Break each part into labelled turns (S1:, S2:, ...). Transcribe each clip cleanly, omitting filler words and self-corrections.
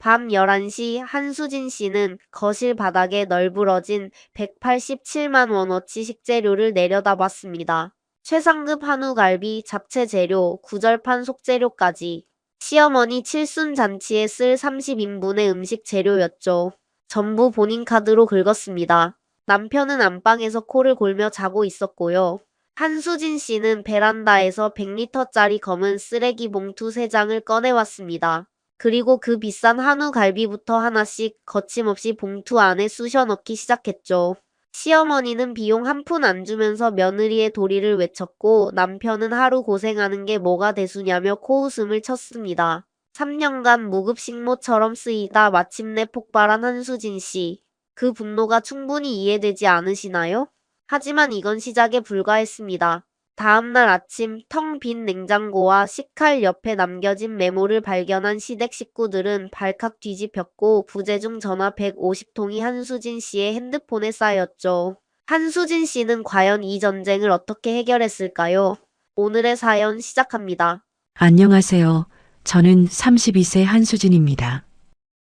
S1: 밤 11시 한수진 씨는 거실 바닥에 널브러진 187만 원어치 식재료를 내려다봤습니다. 최상급 한우갈비, 잡채 재료, 구절판 속재료까지. 시어머니 칠순 잔치에 쓸 30인분의 음식 재료였죠. 전부 본인 카드로 긁었습니다. 남편은 안방에서 코를 골며 자고 있었고요. 한수진 씨는 베란다에서 100리터짜리 검은 쓰레기 봉투 3장을 꺼내왔습니다. 그리고 그 비싼 한우 갈비부터 하나씩 거침없이 봉투 안에 쑤셔 넣기 시작했죠. 시어머니는 비용 한 푼 안 주면서 며느리의 도리를 외쳤고 남편은 하루 고생하는 게 뭐가 대수냐며 코웃음을 쳤습니다. 3년간 무급식모처럼 쓰이다 마침내 폭발한 한수진 씨. 그 분노가 충분히 이해되지 않으시나요? 하지만 이건 시작에 불과했습니다. 다음날 아침 텅 빈 냉장고와 식칼 옆에 남겨진 메모를 발견한 시댁 식구들은 발칵 뒤집혔고 부재중 전화 150통이 한수진 씨의 핸드폰에 쌓였죠. 한수진 씨는 과연 이 전쟁을 어떻게 해결했을까요? 오늘의 사연 시작합니다.
S2: 안녕하세요. 저는 32세 한수진입니다.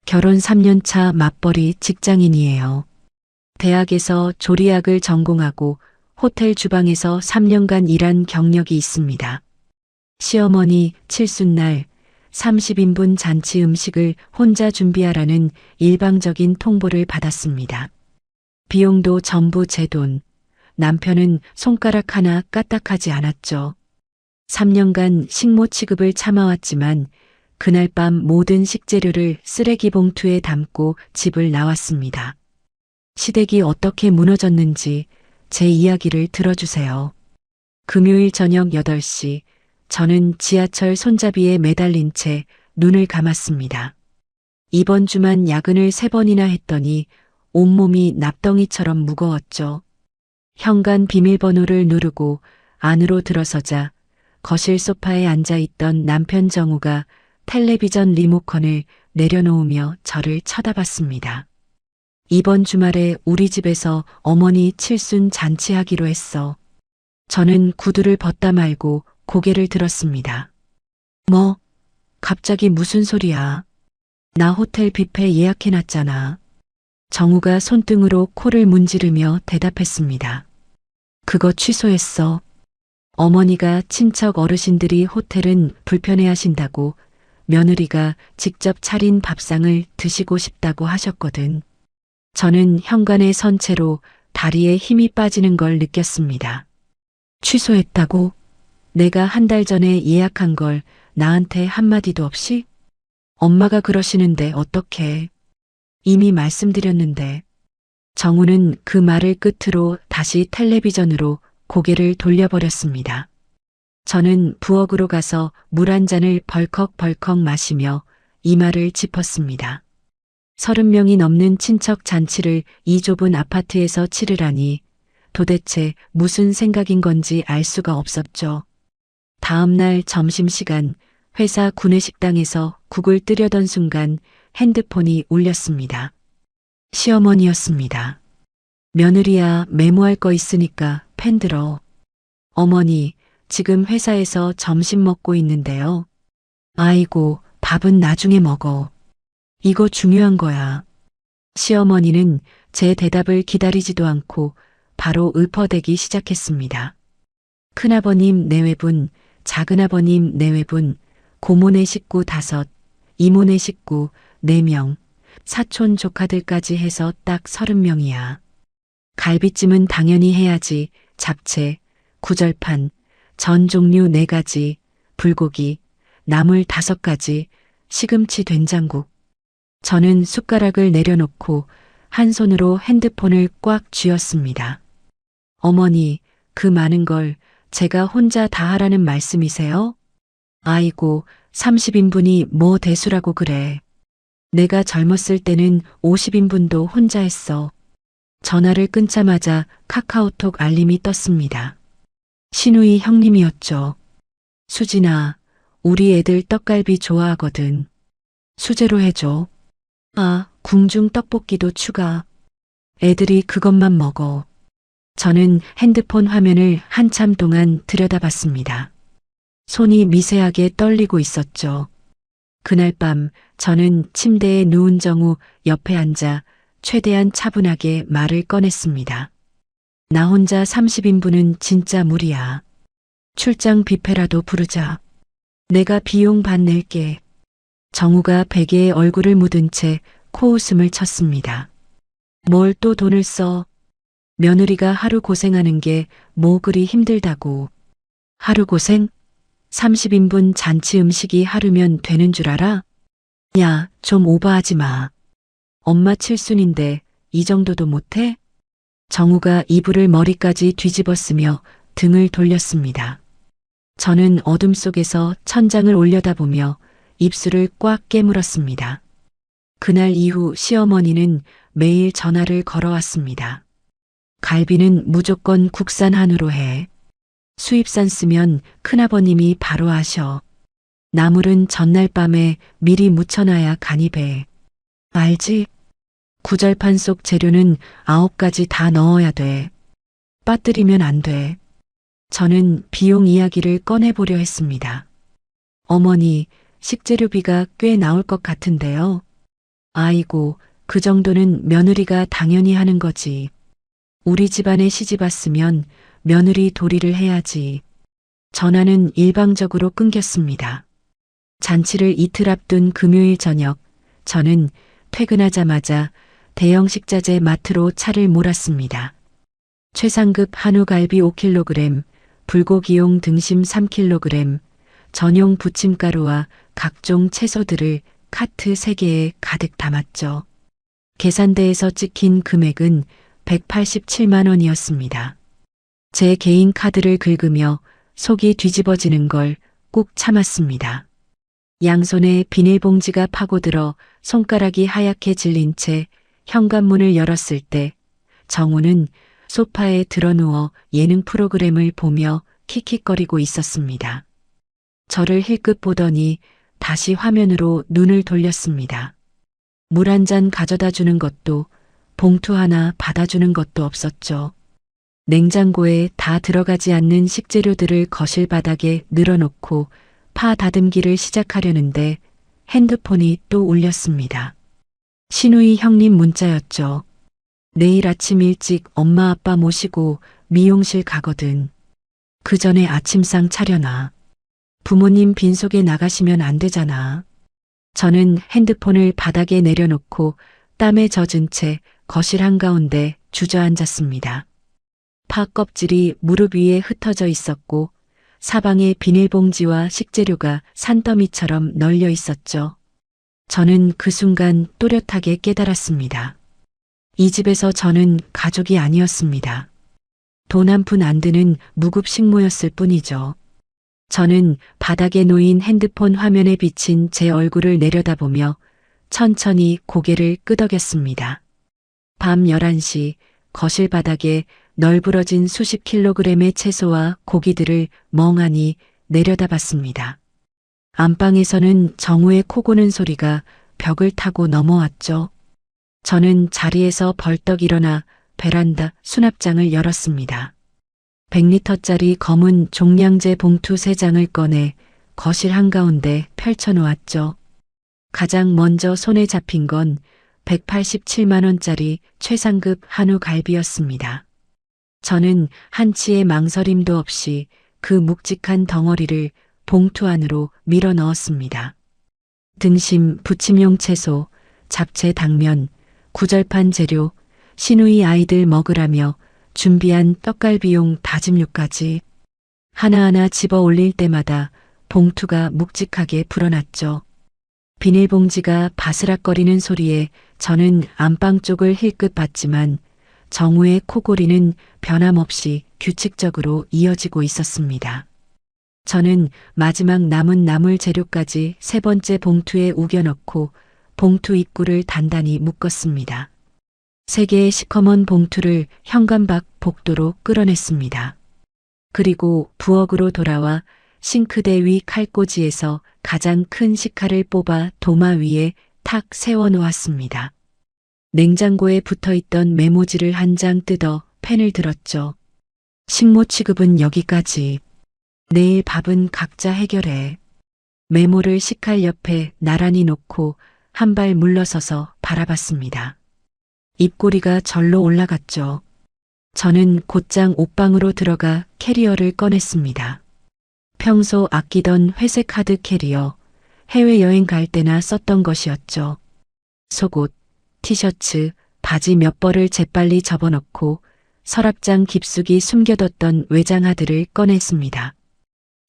S2: 결혼 3년차 맞벌이 직장인이에요. 대학에서 조리학을 전공하고 호텔 주방에서 3년간 일한 경력이 있습니다. 시어머니 칠순날 30인분 잔치 음식을 혼자 준비하라는 일방적인 통보를 받았습니다. 비용도 전부 제 돈. 남편은 손가락 하나 까딱하지 않았죠. 3년간 식모 취급을 참아왔지만 그날 밤 모든 식재료를 쓰레기 봉투에 담고 집을 나왔습니다. 시댁이 어떻게 무너졌는지 제 이야기를 들어주세요. 금요일 저녁 8시 저는 지하철 손잡이에 매달린 채 눈을 감았습니다. 이번 주만 야근을 3번이나 했더니 온몸이 납덩이처럼 무거웠죠. 현관 비밀번호를 누르고 안으로 들어서자 거실 소파에 앉아있던 남편 정우가 텔레비전 리모컨을 내려놓으며 저를 쳐다봤습니다. 이번 주말에 우리 집에서 어머니 칠순 잔치하기로 했어. 저는 구두를 벗다 말고 고개를 들었습니다. 뭐? 갑자기 무슨 소리야? 나 호텔 뷔페 예약해놨잖아. 정우가 손등으로 코를 문지르며 대답했습니다. 그거 취소했어. 어머니가 친척 어르신들이 호텔은 불편해하신다고 며느리가 직접 차린 밥상을 드시고 싶다고 하셨거든. 저는 현관에 선 채로 다리에 힘이 빠지는 걸 느꼈습니다. 취소했다고? 내가 한 달 전에 예약한 걸 나한테 한마디도 없이? 엄마가 그러시는데 어떡해. 이미 말씀드렸는데. 정우는 그 말을 끝으로 다시 텔레비전으로 고개를 돌려버렸습니다. 저는 부엌으로 가서 물 한 잔을 벌컥벌컥 마시며 이마를 짚었습니다. 30명이 넘는 친척 잔치를 이 좁은 아파트에서 치르라니 도대체 무슨 생각인 건지 알 수가 없었죠. 다음 날 점심시간 회사 구내식당에서 국을 뜨려던 순간 핸드폰이 울렸습니다. 시어머니였습니다. 며느리야, 메모할 거 있으니까 펜 들어. 어머니, 지금 회사에서 점심 먹고 있는데요. 아이고, 밥은 나중에 먹어. 이거 중요한 거야. 시어머니는 제 대답을 기다리지도 않고 바로 읊어대기 시작했습니다. 큰아버님 내외분, 작은아버님 내외분, 고모네 식구 5, 이모네 식구 4명, 사촌 조카들까지 해서 딱 30명이야. 갈비찜은 당연히 해야지. 잡채, 구절판, 전 종류 4가지, 불고기, 나물 5가지, 시금치 된장국. 저는 숟가락을 내려놓고 한 손으로 핸드폰을 꽉 쥐었습니다. 어머니, 그 많은 걸 제가 혼자 다 하라는 말씀이세요? 아이고, 30인분이 뭐 대수라고 그래. 내가 젊었을 때는 50인분도 혼자 했어. 전화를 끊자마자 카카오톡 알림이 떴습니다. 신우이 형님이었죠. 수진아, 우리 애들 떡갈비 좋아하거든. 수제로 해줘. 아, 궁중 떡볶이도 추가. 애들이 그것만 먹어. 저는 핸드폰 화면을 한참 동안 들여다봤습니다. 손이 미세하게 떨리고 있었죠. 그날 밤 저는 침대에 누운 정우 옆에 앉아 최대한 차분하게 말을 꺼냈습니다. 나 혼자 30인분은 진짜 무리야. 출장 뷔페라도 부르자. 내가 비용 반 낼게. 정우가 베개에 얼굴을 묻은 채 코웃음을 쳤습니다. 뭘 또 돈을 써? 며느리가 하루 고생하는 게 뭐 그리 힘들다고. 하루 고생? 30인분 잔치 음식이 하루면 되는 줄 알아? 야, 좀 오버하지 마. 엄마 칠순인데 이 정도도 못해? 정우가 이불을 머리까지 뒤집었으며 등을 돌렸습니다. 저는 어둠 속에서 천장을 올려다보며 입술을 꽉 깨물었습니다. 그날 이후 시어머니는 매일 전화를 걸어왔습니다. 갈비는 무조건 국산 한우로 해. 수입산 쓰면 큰아버님이 바로 하셔. 나물은 전날 밤에 미리 무쳐놔야 간이 배. 알지? 구절판 속 재료는 9가지 다 넣어야 돼. 빠뜨리면 안 돼. 저는 비용 이야기를 꺼내보려 했습니다. 어머니, 식재료비가 꽤 나올 것 같은데요. 아이고, 그 정도는 며느리가 당연히 하는 거지. 우리 집안에 시집 왔으면 며느리 도리를 해야지. 전화는 일방적으로 끊겼습니다. 잔치를 이틀 앞둔 금요일 저녁, 저는 퇴근하자마자 대형 식자재 마트로 차를 몰았습니다. 최상급 한우갈비 5kg, 불고기용 등심 3kg, 전용 부침가루와 각종 채소들을 카트 3개에 가득 담았죠. 계산대에서 찍힌 금액은 187만 원이었습니다. 제 개인 카드를 긁으며 속이 뒤집어지는 걸 꾹 참았습니다. 양손에 비닐봉지가 파고들어 손가락이 하얗게 질린 채 현관문을 열었을 때 정우는 소파에 드러누워 예능 프로그램을 보며 킥킥거리고 있었습니다. 저를 힐끗 보더니 다시 화면으로 눈을 돌렸습니다. 물 한 잔 가져다 주는 것도 봉투 하나 받아주는 것도 없었죠. 냉장고에 다 들어가지 않는 식재료들을 거실 바닥에 늘어놓고 파 다듬기를 시작하려는데 핸드폰이 또 울렸습니다. 신우이 형님 문자였죠. 내일 아침 일찍 엄마 아빠 모시고 미용실 가거든. 그 전에 아침상 차려놔. 부모님 빈속에 나가시면 안 되잖아. 저는 핸드폰을 바닥에 내려놓고 땀에 젖은 채 거실 한가운데 주저앉았습니다. 파 껍질이 무릎 위에 흩어져 있었고 사방에 비닐봉지와 식재료가 산더미처럼 널려 있었죠. 저는 그 순간 또렷하게 깨달았습니다. 이 집에서 저는 가족이 아니었습니다. 돈 한 푼 안 드는 무급 식모였을 뿐이죠. 저는 바닥에 놓인 핸드폰 화면에 비친 제 얼굴을 내려다보며 천천히 고개를 끄덕였습니다. 밤 11시 거실 바닥에 널브러진 수십 킬로그램의 채소와 고기들을 멍하니 내려다봤습니다. 안방에서는 정우의 코 고는 소리가 벽을 타고 넘어왔죠. 저는 자리에서 벌떡 일어나 베란다 수납장을 열었습니다. 100리터짜리 검은 종량제 봉투 3장을 꺼내 거실 한가운데 펼쳐놓았죠. 가장 먼저 손에 잡힌 건 187만 원짜리 최상급 한우 갈비였습니다. 저는 한치의 망설임도 없이 그 묵직한 덩어리를 봉투 안으로 밀어 넣었습니다. 등심, 부침용 채소, 잡채, 당면, 구절판 재료, 시누이 아이들 먹으라며 준비한 떡갈비용 다짐육까지 하나하나 집어 올릴 때마다 봉투가 묵직하게 불어났죠. 비닐봉지가 바스락거리는 소리에 저는 안방 쪽을 힐끗 봤지만 정우의 코골이는 변함없이 규칙적으로 이어지고 있었습니다. 저는 마지막 남은 나물 재료까지 3번째 봉투에 우겨넣고 봉투 입구를 단단히 묶었습니다. 3개의 시커먼 봉투를 현관 밖 복도로 끌어냈습니다. 그리고 부엌으로 돌아와 싱크대 위 칼꽂이에서 가장 큰 식칼을 뽑아 도마 위에 탁 세워놓았습니다. 냉장고에 붙어있던 메모지를 한 장 뜯어 펜을 들었죠. 식모 취급은 여기까지. 내일 밥은 각자 해결해. 메모를 식칼 옆에 나란히 놓고 한 발 물러서서 바라봤습니다. 입꼬리가 절로 올라갔죠. 저는 곧장 옷방으로 들어가 캐리어를 꺼냈습니다. 평소 아끼던 회색 하드 캐리어, 해외여행 갈 때나 썼던 것이었죠. 속옷, 티셔츠, 바지 몇 벌을 재빨리 접어넣고 서랍장 깊숙이 숨겨뒀던 외장하드를 꺼냈습니다.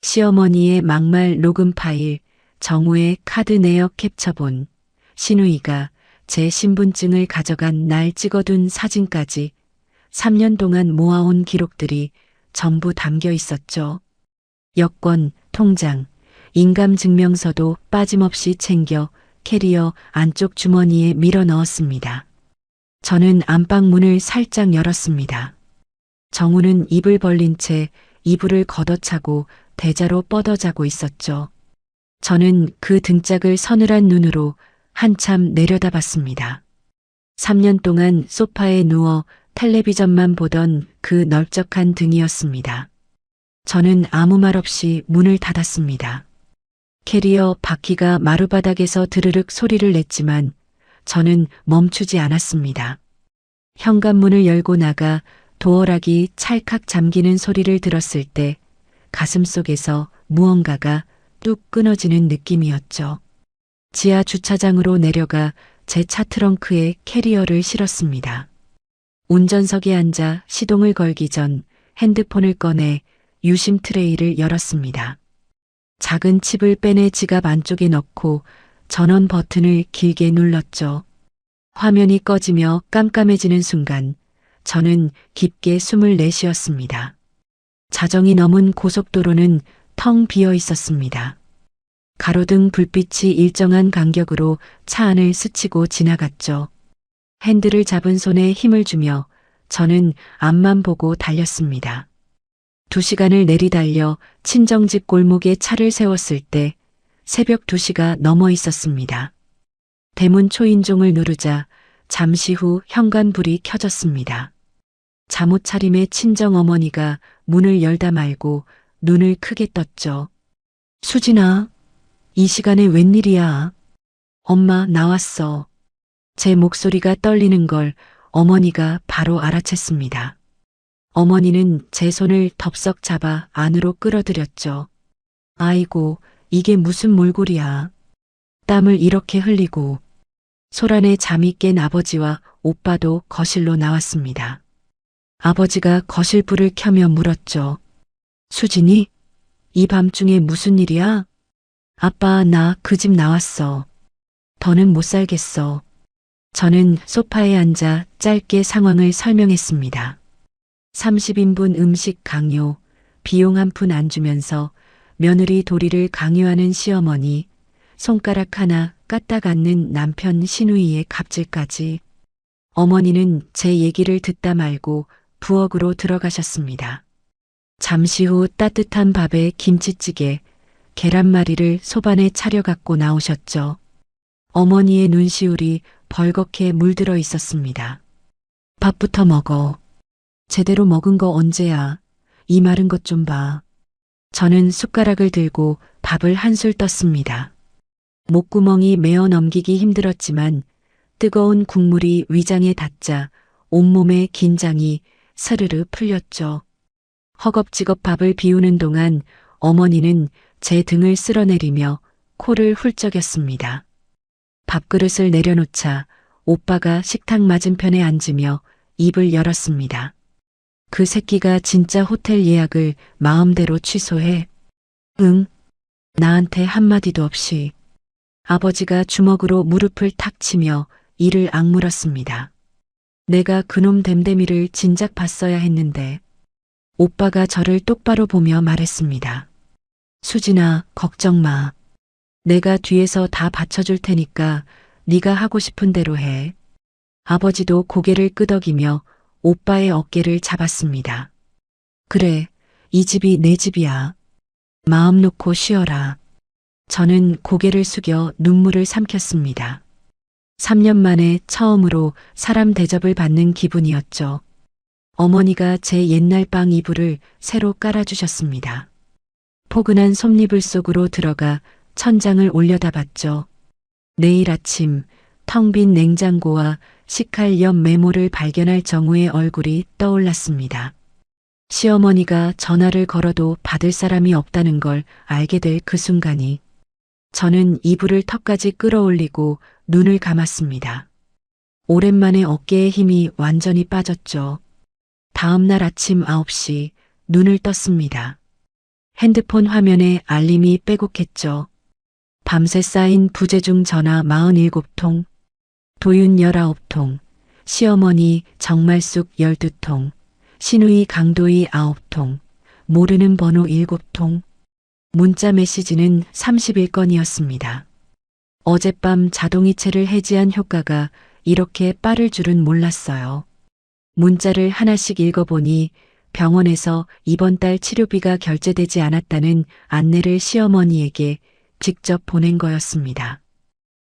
S2: 시어머니의 막말 녹음 파일, 정우의 카드 내역 캡처본, 신우이가 제 신분증을 가져간 날 찍어둔 사진까지 3년 동안 모아온 기록들이 전부 담겨 있었죠. 여권, 통장, 인감증명서도 빠짐없이 챙겨 캐리어 안쪽 주머니에 밀어 넣었습니다. 저는 안방 문을 살짝 열었습니다. 정우는 입을 벌린 채 이불을 걷어차고 대자로 뻗어자고 있었죠. 저는 그 등짝을 서늘한 눈으로 한참 내려다봤습니다. 3년 동안 소파에 누워 텔레비전만 보던 그 넓적한 등이었습니다. 저는 아무 말 없이 문을 닫았습니다. 캐리어 바퀴가 마루바닥에서 드르륵 소리를 냈지만 저는 멈추지 않았습니다. 현관문을 열고 나가 도어락이 찰칵 잠기는 소리를 들었을 때 가슴속에서 무언가가 뚝 끊어지는 느낌이었죠. 지하 주차장으로 내려가 제 차 트렁크에 캐리어를 실었습니다. 운전석에 앉아 시동을 걸기 전 핸드폰을 꺼내 유심 트레이를 열었습니다. 작은 칩을 빼내 지갑 안쪽에 넣고 전원 버튼을 길게 눌렀죠. 화면이 꺼지며 깜깜해지는 순간 저는 깊게 숨을 내쉬었습니다. 자정이 넘은 고속도로는 텅 비어 있었습니다. 가로등 불빛이 일정한 간격으로 차 안을 스치고 지나갔죠. 핸들을 잡은 손에 힘을 주며 저는 앞만 보고 달렸습니다. 2시간을 내리달려 친정집 골목에 차를 세웠을 때 새벽 2시가 넘어 있었습니다. 대문 초인종을 누르자 잠시 후 현관불이 켜졌습니다. 잠옷 차림의 친정어머니가 문을 열다 말고 눈을 크게 떴죠. 수진아, 이 시간에 웬일이야? 엄마 나왔어. 제 목소리가 떨리는 걸 어머니가 바로 알아챘습니다. 어머니는 제 손을 덥석 잡아 안으로 끌어들였죠. 아이고, 이게 무슨 몰골이야. 땀을 이렇게 흘리고. 소란에 잠이 깬 아버지와 오빠도 거실로 나왔습니다. 아버지가 거실 불을 켜며 물었죠. 수진이? 이 밤중에 무슨 일이야? 아빠, 나 그 집 나왔어. 더는 못 살겠어. 저는 소파에 앉아 짧게 상황을 설명했습니다. 30인분 음식 강요, 비용 한 푼 안 주면서 며느리 도리를 강요하는 시어머니, 손가락 하나 까딱 않는 남편 신우이의 갑질까지. 어머니는 제 얘기를 듣다 말고 부엌으로 들어가셨습니다. 잠시 후 따뜻한 밥에 김치찌개, 계란말이를 소반에 차려갖고 나오셨죠. 어머니의 눈시울이 벌겋게 물들어 있었습니다. 밥부터 먹어. 제대로 먹은 거 언제야? 이 마른 것 좀 봐. 저는 숟가락을 들고 밥을 한술 떴습니다. 목구멍이 메어 넘기기 힘들었지만 뜨거운 국물이 위장에 닿자 온몸의 긴장이 스르르 풀렸죠. 허겁지겁 밥을 비우는 동안 어머니는 제 등을 쓸어내리며 코를 훌쩍였습니다. 밥그릇을 내려놓자 오빠가 식탁 맞은편에 앉으며 입을 열었습니다. 그 새끼가 진짜 호텔 예약을 마음대로 취소해. 응? 나한테 한마디도 없이. 아버지가 주먹으로 무릎을 탁 치며 이를 악물었습니다. 내가 그놈 댐댐이를 진작 봤어야 했는데. 오빠가 저를 똑바로 보며 말했습니다. 수진아, 걱정 마. 내가 뒤에서 다 받쳐줄 테니까 네가 하고 싶은 대로 해. 아버지도 고개를 끄덕이며 오빠의 어깨를 잡았습니다. 그래, 이 집이 내 집이야. 마음 놓고 쉬어라. 저는 고개를 숙여 눈물을 삼켰습니다. 3년 만에 처음으로 사람 대접을 받는 기분이었죠. 어머니가 제 옛날 방 이불을 새로 깔아주셨습니다. 포근한 솜니불 속으로 들어가 천장을 올려다봤죠. 내일 아침 텅 빈 냉장고와 식칼 옆 메모를 발견할 정우의 얼굴이 떠올랐습니다. 시어머니가 전화를 걸어도 받을 사람이 없다는 걸 알게 될 그 순간이 저는 이불을 턱까지 끌어올리고 눈을 감았습니다. 오랜만에 어깨에 힘이 완전히 빠졌죠. 다음 날 아침 9시 눈을 떴습니다. 핸드폰 화면에 알림이 빼곡했죠. 밤새 쌓인 부재중 전화 47통, 도윤 19통, 시어머니 정말숙 12통, 신우이 강도희 9통, 모르는 번호 7통, 문자 메시지는 31건이었습니다. 어젯밤 자동이체를 해지한 효과가 이렇게 빠를 줄은 몰랐어요. 문자를 하나씩 읽어보니 병원에서 이번 달 치료비가 결제되지 않았다는 안내를 시어머니에게 직접 보낸 거였습니다.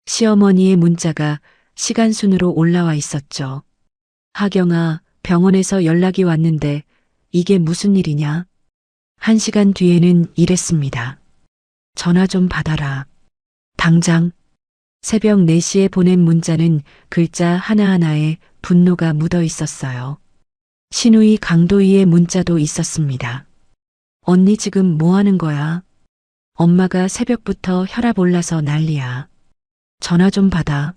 S2: 시어머니의 문자가 시간순으로 올라와 있었죠. 하경아, 병원에서 연락이 왔는데 이게 무슨 일이냐? 1시간 뒤에는 이랬습니다. 전화 좀 받아라. 당장. 새벽 4시에 보낸 문자는 글자 하나하나에 분노가 묻어 있었어요. 신우이 강도희의 문자도 있었습니다. 언니 지금 뭐 하는 거야? 엄마가 새벽부터 혈압 올라서 난리야. 전화 좀 받아.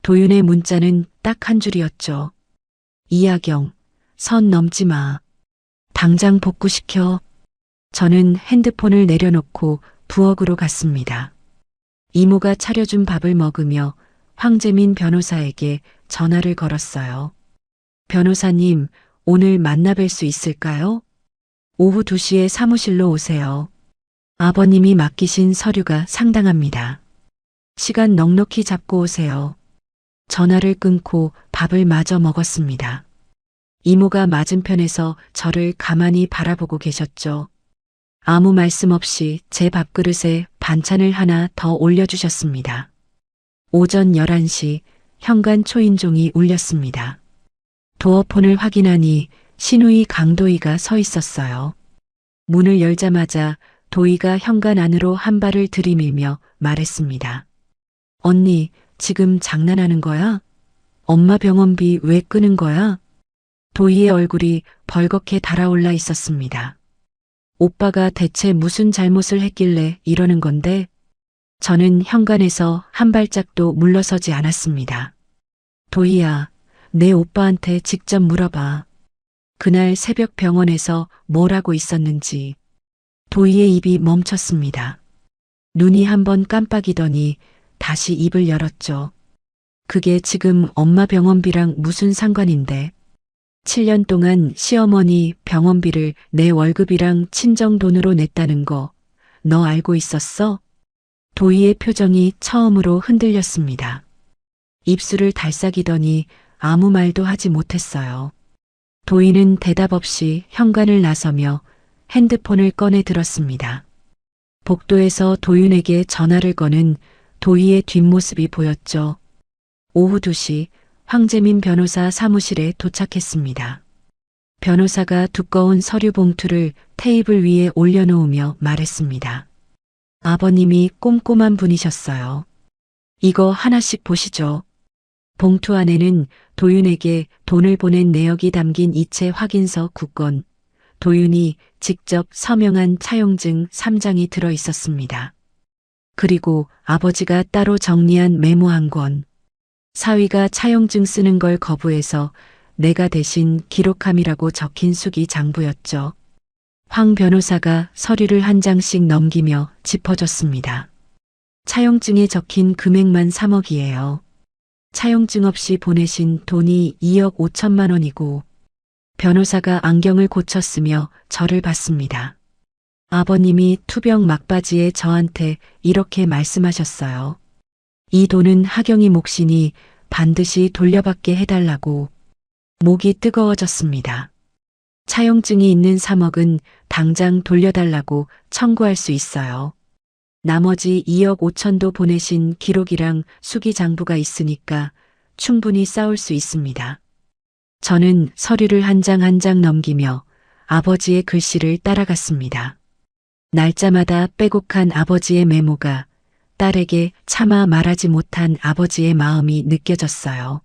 S2: 도윤의 문자는 딱 한 줄이었죠. 이하경, 선 넘지 마. 당장 복구시켜. 저는 핸드폰을 내려놓고 부엌으로 갔습니다. 이모가 차려준 밥을 먹으며 황재민 변호사에게 전화를 걸었어요. 변호사님, 오늘 만나뵐 수 있을까요? 오후 2시에 사무실로 오세요. 아버님이 맡기신 서류가 상당합니다. 시간 넉넉히 잡고 오세요. 전화를 끊고 밥을 마저 먹었습니다. 이모가 맞은편에서 저를 가만히 바라보고 계셨죠. 아무 말씀 없이 제 밥그릇에 반찬을 하나 더 올려주셨습니다. 오전 11시 현관 초인종이 울렸습니다. 도어폰을 확인하니 신우이 강도희가 서 있었어요. 문을 열자마자 도희가 현관 안으로 한 발을 들이밀며 말했습니다. 언니, 지금 장난하는 거야? 엄마 병원비 왜 끄는 거야? 도희의 얼굴이 벌겋게 달아올라 있었습니다. 오빠가 대체 무슨 잘못을 했길래 이러는 건데? 저는 현관에서 한 발짝도 물러서지 않았습니다. 도희야, 내 오빠한테 직접 물어봐. 그날 새벽 병원에서 뭘 하고 있었는지. 도희의 입이 멈췄습니다. 눈이 한번 깜빡이더니 다시 입을 열었죠. 그게 지금 엄마 병원비랑 무슨 상관인데? 7년 동안 시어머니 병원비를 내 월급이랑 친정 돈으로 냈다는 거 너 알고 있었어? 도희의 표정이 처음으로 흔들렸습니다. 입술을 달싹이더니 아무 말도 하지 못했어요. 도희는 대답 없이 현관을 나서며 핸드폰을 꺼내 들었습니다. 복도에서 도윤에게 전화를 거는 도희의 뒷모습이 보였죠. 오후 2시 황재민 변호사 사무실에 도착했습니다. 변호사가 두꺼운 서류 봉투를 테이블 위에 올려놓으며 말했습니다. 아버님이 꼼꼼한 분이셨어요. 이거 하나씩 보시죠. 봉투 안에는 도윤에게 돈을 보낸 내역이 담긴 이체 확인서 9건, 도윤이 직접 서명한 차용증 3장이 들어 있었습니다. 그리고 아버지가 따로 정리한 메모 1권. 사위가 차용증 쓰는 걸 거부해서 내가 대신 기록함이라고 적힌 수기 장부였죠. 황 변호사가 서류를 한 장씩 넘기며 짚어줬습니다. 차용증에 적힌 금액만 3억이에요. 차용증 없이 보내신 돈이 2억 5천만 원이고 변호사가 안경을 고쳤으며 저를 봤습니다. 아버님이 투병 막바지에 저한테 이렇게 말씀하셨어요. 이 돈은 하경이 몫이니 반드시 돌려받게 해달라고. 목이 뜨거워졌습니다. 차용증이 있는 3억은 당장 돌려달라고 청구할 수 있어요. 나머지 2억 5천도 보내신 기록이랑 수기장부가 있으니까 충분히 싸울 수 있습니다. 저는 서류를 한 장 한 장 넘기며 아버지의 글씨를 따라갔습니다. 날짜마다 빼곡한 아버지의 메모가 딸에게 차마 말하지 못한 아버지의 마음이 느껴졌어요.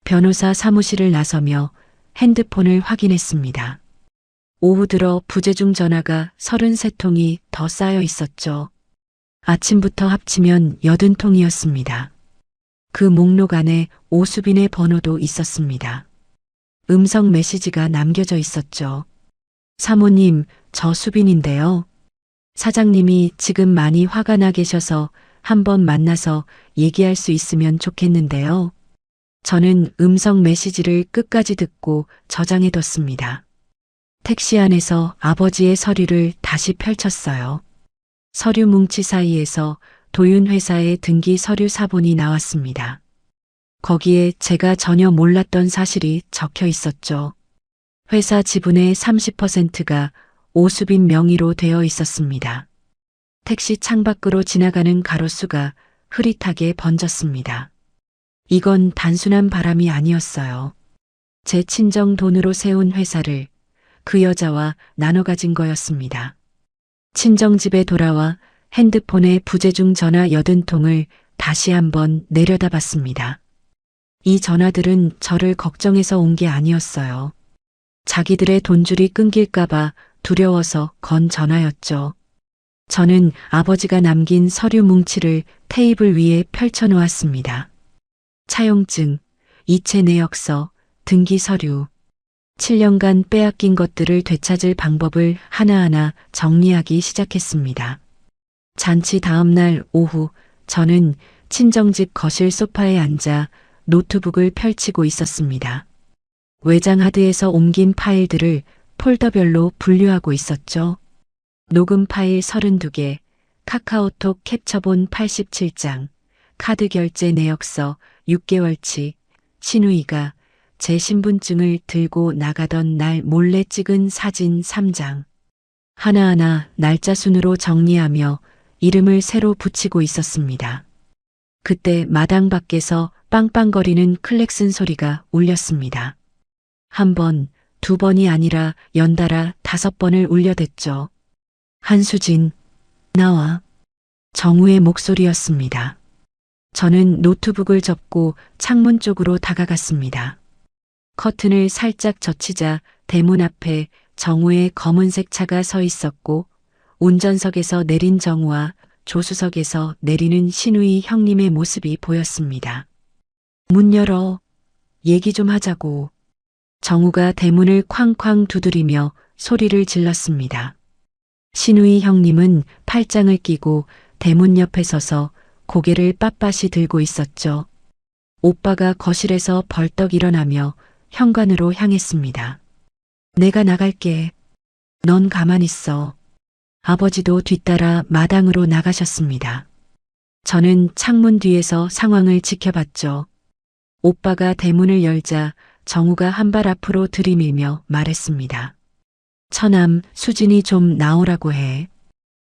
S2: 변호사 사무실을 나서며 핸드폰을 확인했습니다. 오후 들어 부재중 전화가 33통이 더 쌓여 있었죠. 아침부터 합치면 80통이었습니다. 그 목록 안에 오수빈의 번호도 있었습니다. 음성 메시지가 남겨져 있었죠. 사모님, 저 수빈인데요. 사장님이 지금 많이 화가 나 계셔서 한번 만나서 얘기할 수 있으면 좋겠는데요. 저는 음성 메시지를 끝까지 듣고 저장해뒀습니다. 택시 안에서 아버지의 서류를 다시 펼쳤어요. 서류 뭉치 사이에서 도윤 회사의 등기 서류 사본이 나왔습니다. 거기에 제가 전혀 몰랐던 사실이 적혀 있었죠. 회사 지분의 30%가 오수빈 명의로 되어 있었습니다. 택시 창밖으로 지나가는 가로수가 흐릿하게 번졌습니다. 이건 단순한 바람이 아니었어요. 제 친정 돈으로 세운 회사를 그 여자와 나눠 가진 거였습니다. 친정집에 돌아와 핸드폰에 부재중 전화 80통을 다시 한번 내려다봤습니다. 이 전화들은 저를 걱정해서 온 게 아니었어요. 자기들의 돈줄이 끊길까봐 두려워서 건 전화였죠. 저는 아버지가 남긴 서류 뭉치를 테이블 위에 펼쳐놓았습니다. 차용증, 이체 내역서, 등기 서류. 7년간 빼앗긴 것들을 되찾을 방법을 하나하나 정리하기 시작했습니다. 잔치 다음 날 오후 저는 친정집 거실 소파에 앉아 노트북을 펼치고 있었습니다. 외장 하드에서 옮긴 파일들을 폴더별로 분류하고 있었죠. 녹음 파일 32개, 카카오톡 캡처본 87장, 카드 결제 내역서 6개월치, 신우이가 제 신분증을 들고 나가던 날 몰래 찍은 사진 3장. 하나하나 날짜 순으로 정리하며 이름을 새로 붙이고 있었습니다. 그때 마당 밖에서 빵빵거리는 클렉슨 소리가 울렸습니다. 한 번, 두 번이 아니라 연달아 5번을 울려댔죠. 한수진, 나와. 정우의 목소리였습니다. 저는 노트북을 접고 창문 쪽으로 다가갔습니다. 커튼을 살짝 젖히자 대문 앞에 정우의 검은색 차가 서 있었고 운전석에서 내린 정우와 조수석에서 내리는 신우이 형님의 모습이 보였습니다. 문 열어. 얘기 좀 하자고. 정우가 대문을 쾅쾅 두드리며 소리를 질렀습니다. 신우이 형님은 팔짱을 끼고 대문 옆에 서서 고개를 빳빳이 들고 있었죠. 오빠가 거실에서 벌떡 일어나며 현관으로 향했습니다. 내가 나갈게. 넌 가만히 있어. 아버지도 뒤따라 마당으로 나가셨습니다. 저는 창문 뒤에서 상황을 지켜봤죠. 오빠가 대문을 열자 정우가 한 발 앞으로 들이밀며 말했습니다. 처남, 수진이 좀 나오라고 해.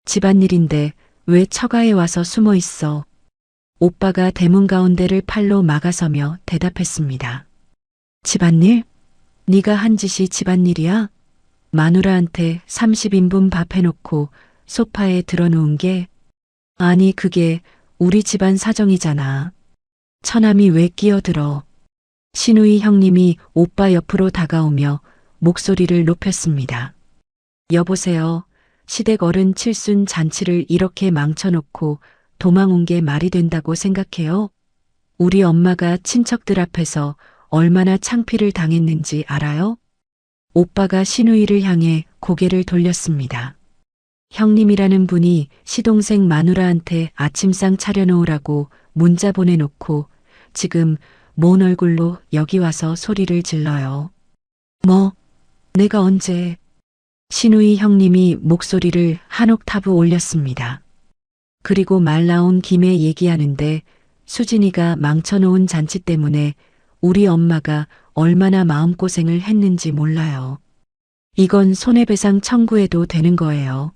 S2: 집안일인데 왜 처가에 와서 숨어 있어? 오빠가 대문 가운데를 팔로 막아서며 대답했습니다. 집안일? 네가 한 짓이 집안일이야? 마누라한테 30인분 밥 해놓고 소파에 들어놓은 게? 아니 그게 우리 집안 사정이잖아. 처남이 왜 끼어들어? 신우이 형님이 오빠 옆으로 다가오며 목소리를 높였습니다. 여보세요. 시댁 어른 칠순 잔치를 이렇게 망쳐놓고 도망온 게 말이 된다고 생각해요? 우리 엄마가 친척들 앞에서 얼마나 창피를 당했는지 알아요? 오빠가 신우이를 향해 고개를 돌렸습니다. 형님이라는 분이 시동생 마누라한테 아침상 차려놓으라고 문자 보내놓고 지금 먼 얼굴로 여기 와서 소리를 질러요. 뭐? 내가 언제? 신우이 형님이 목소리를 한 옥타브 올렸습니다. 그리고 말 나온 김에 얘기하는데 수진이가 망쳐놓은 잔치 때문에 우리 엄마가 얼마나 마음고생을 했는지 몰라요. 이건 손해배상 청구해도 되는 거예요.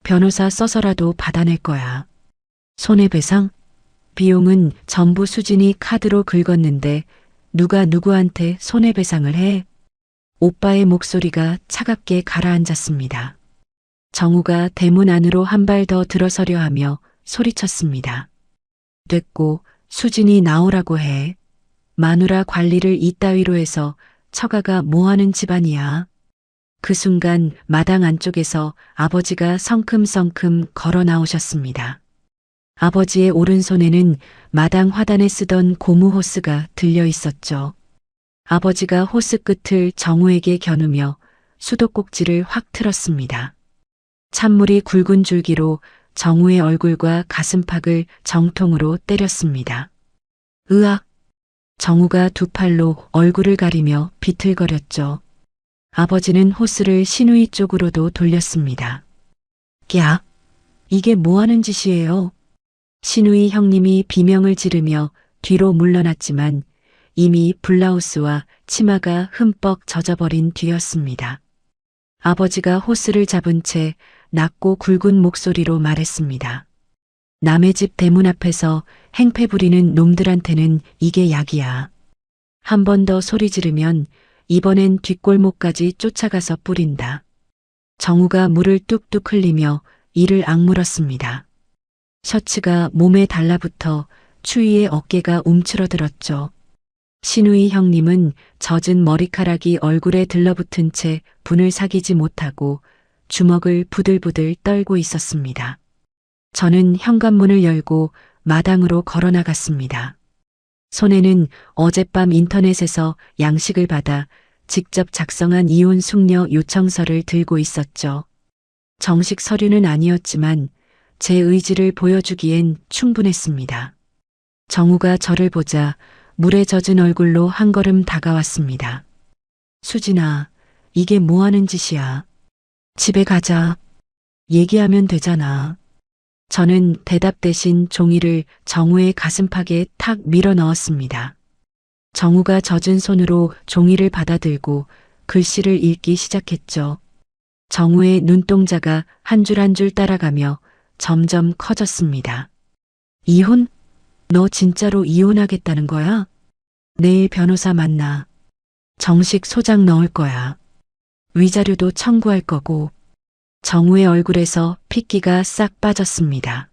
S2: 변호사 써서라도 받아낼 거야. 손해배상? 비용은 전부 수진이 카드로 긁었는데 누가 누구한테 손해배상을 해? 오빠의 목소리가 차갑게 가라앉았습니다. 정우가 대문 안으로 한 발 더 들어서려 하며 소리쳤습니다. 됐고 수진이 나오라고 해. 마누라 관리를 이따위로 해서 처가가 뭐하는 집안이야. 그 순간 마당 안쪽에서 아버지가 성큼성큼 걸어 나오셨습니다. 아버지의 오른손에는 마당 화단에 쓰던 고무 호스가 들려 있었죠. 아버지가 호스 끝을 정우에게 겨누며 수도꼭지를 확 틀었습니다. 찬물이 굵은 줄기로 정우의 얼굴과 가슴팍을 정통으로 때렸습니다. 으악! 정우가 두 팔로 얼굴을 가리며 비틀거렸죠. 아버지는 호스를 시누이 쪽으로도 돌렸습니다. 야! 이게 뭐하는 짓이에요? 시누이 형님이 비명을 지르며 뒤로 물러났지만 이미 블라우스와 치마가 흠뻑 젖어버린 뒤였습니다. 아버지가 호스를 잡은 채 낮고 굵은 목소리로 말했습니다. 남의 집 대문 앞에서 행패 부리는 놈들한테는 이게 약이야. 한 번 더 소리 지르면 이번엔 뒷골목까지 쫓아가서 뿌린다. 정우가 물을 뚝뚝 흘리며 이를 악물었습니다. 셔츠가 몸에 달라붙어 추위에 어깨가 움츠러들었죠. 시누이 형님은 젖은 머리카락이 얼굴에 들러붙은 채 분을 사기지 못하고 주먹을 부들부들 떨고 있었습니다. 저는 현관문을 열고 마당으로 걸어 나갔습니다. 손에는 어젯밤 인터넷에서 양식을 받아 직접 작성한 이혼 숙녀 요청서를 들고 있었죠. 정식 서류는 아니었지만 제 의지를 보여주기엔 충분했습니다. 정우가 저를 보자 물에 젖은 얼굴로 한 걸음 다가왔습니다. 수진아, 이게 뭐하는 짓이야? 집에 가자. 얘기하면 되잖아. 저는 대답 대신 종이를 정우의 가슴팍에 탁 밀어 넣었습니다. 정우가 젖은 손으로 종이를 받아들고 글씨를 읽기 시작했죠. 정우의 눈동자가 한 줄 한 줄 따라가며 점점 커졌습니다. 이혼? 너 진짜로 이혼하겠다는 거야? 내일 변호사 만나. 정식 소장 넣을 거야. 위자료도 청구할 거고. 정우의 얼굴에서 핏기가 싹 빠졌습니다.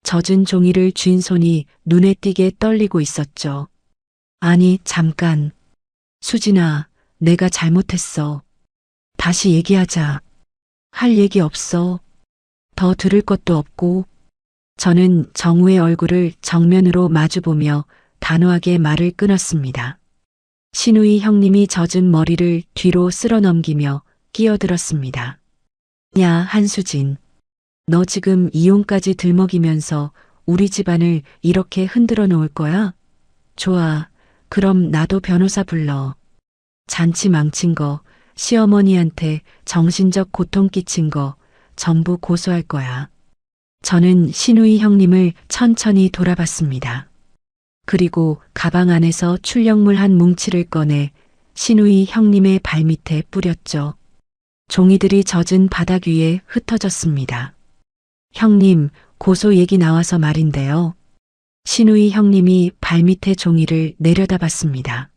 S2: 젖은 종이를 쥔 손이 눈에 띄게 떨리고 있었죠. 아니, 잠깐. 수진아, 내가 잘못했어. 다시 얘기하자. 할 얘기 없어. 더 들을 것도 없고. 저는 정우의 얼굴을 정면으로 마주보며 단호하게 말을 끊었습니다. 시누이 형님이 젖은 머리를 뒤로 쓸어 넘기며 끼어들었습니다. 야, 한수진. 너 지금 이혼까지 들먹이면서 우리 집안을 이렇게 흔들어 놓을 거야? 좋아. 그럼 나도 변호사 불러. 잔치 망친 거, 시어머니한테 정신적 고통 끼친 거 전부 고소할 거야. 저는 시누이 형님을 천천히 돌아봤습니다. 그리고 가방 안에서 출력물 한 뭉치를 꺼내 시누이 형님의 발밑에 뿌렸죠. 종이들이 젖은 바닥 위에 흩어졌습니다. 형님, 고소 얘기 나와서 말인데요. 시누이 형님이 발밑에 종이를 내려다봤습니다.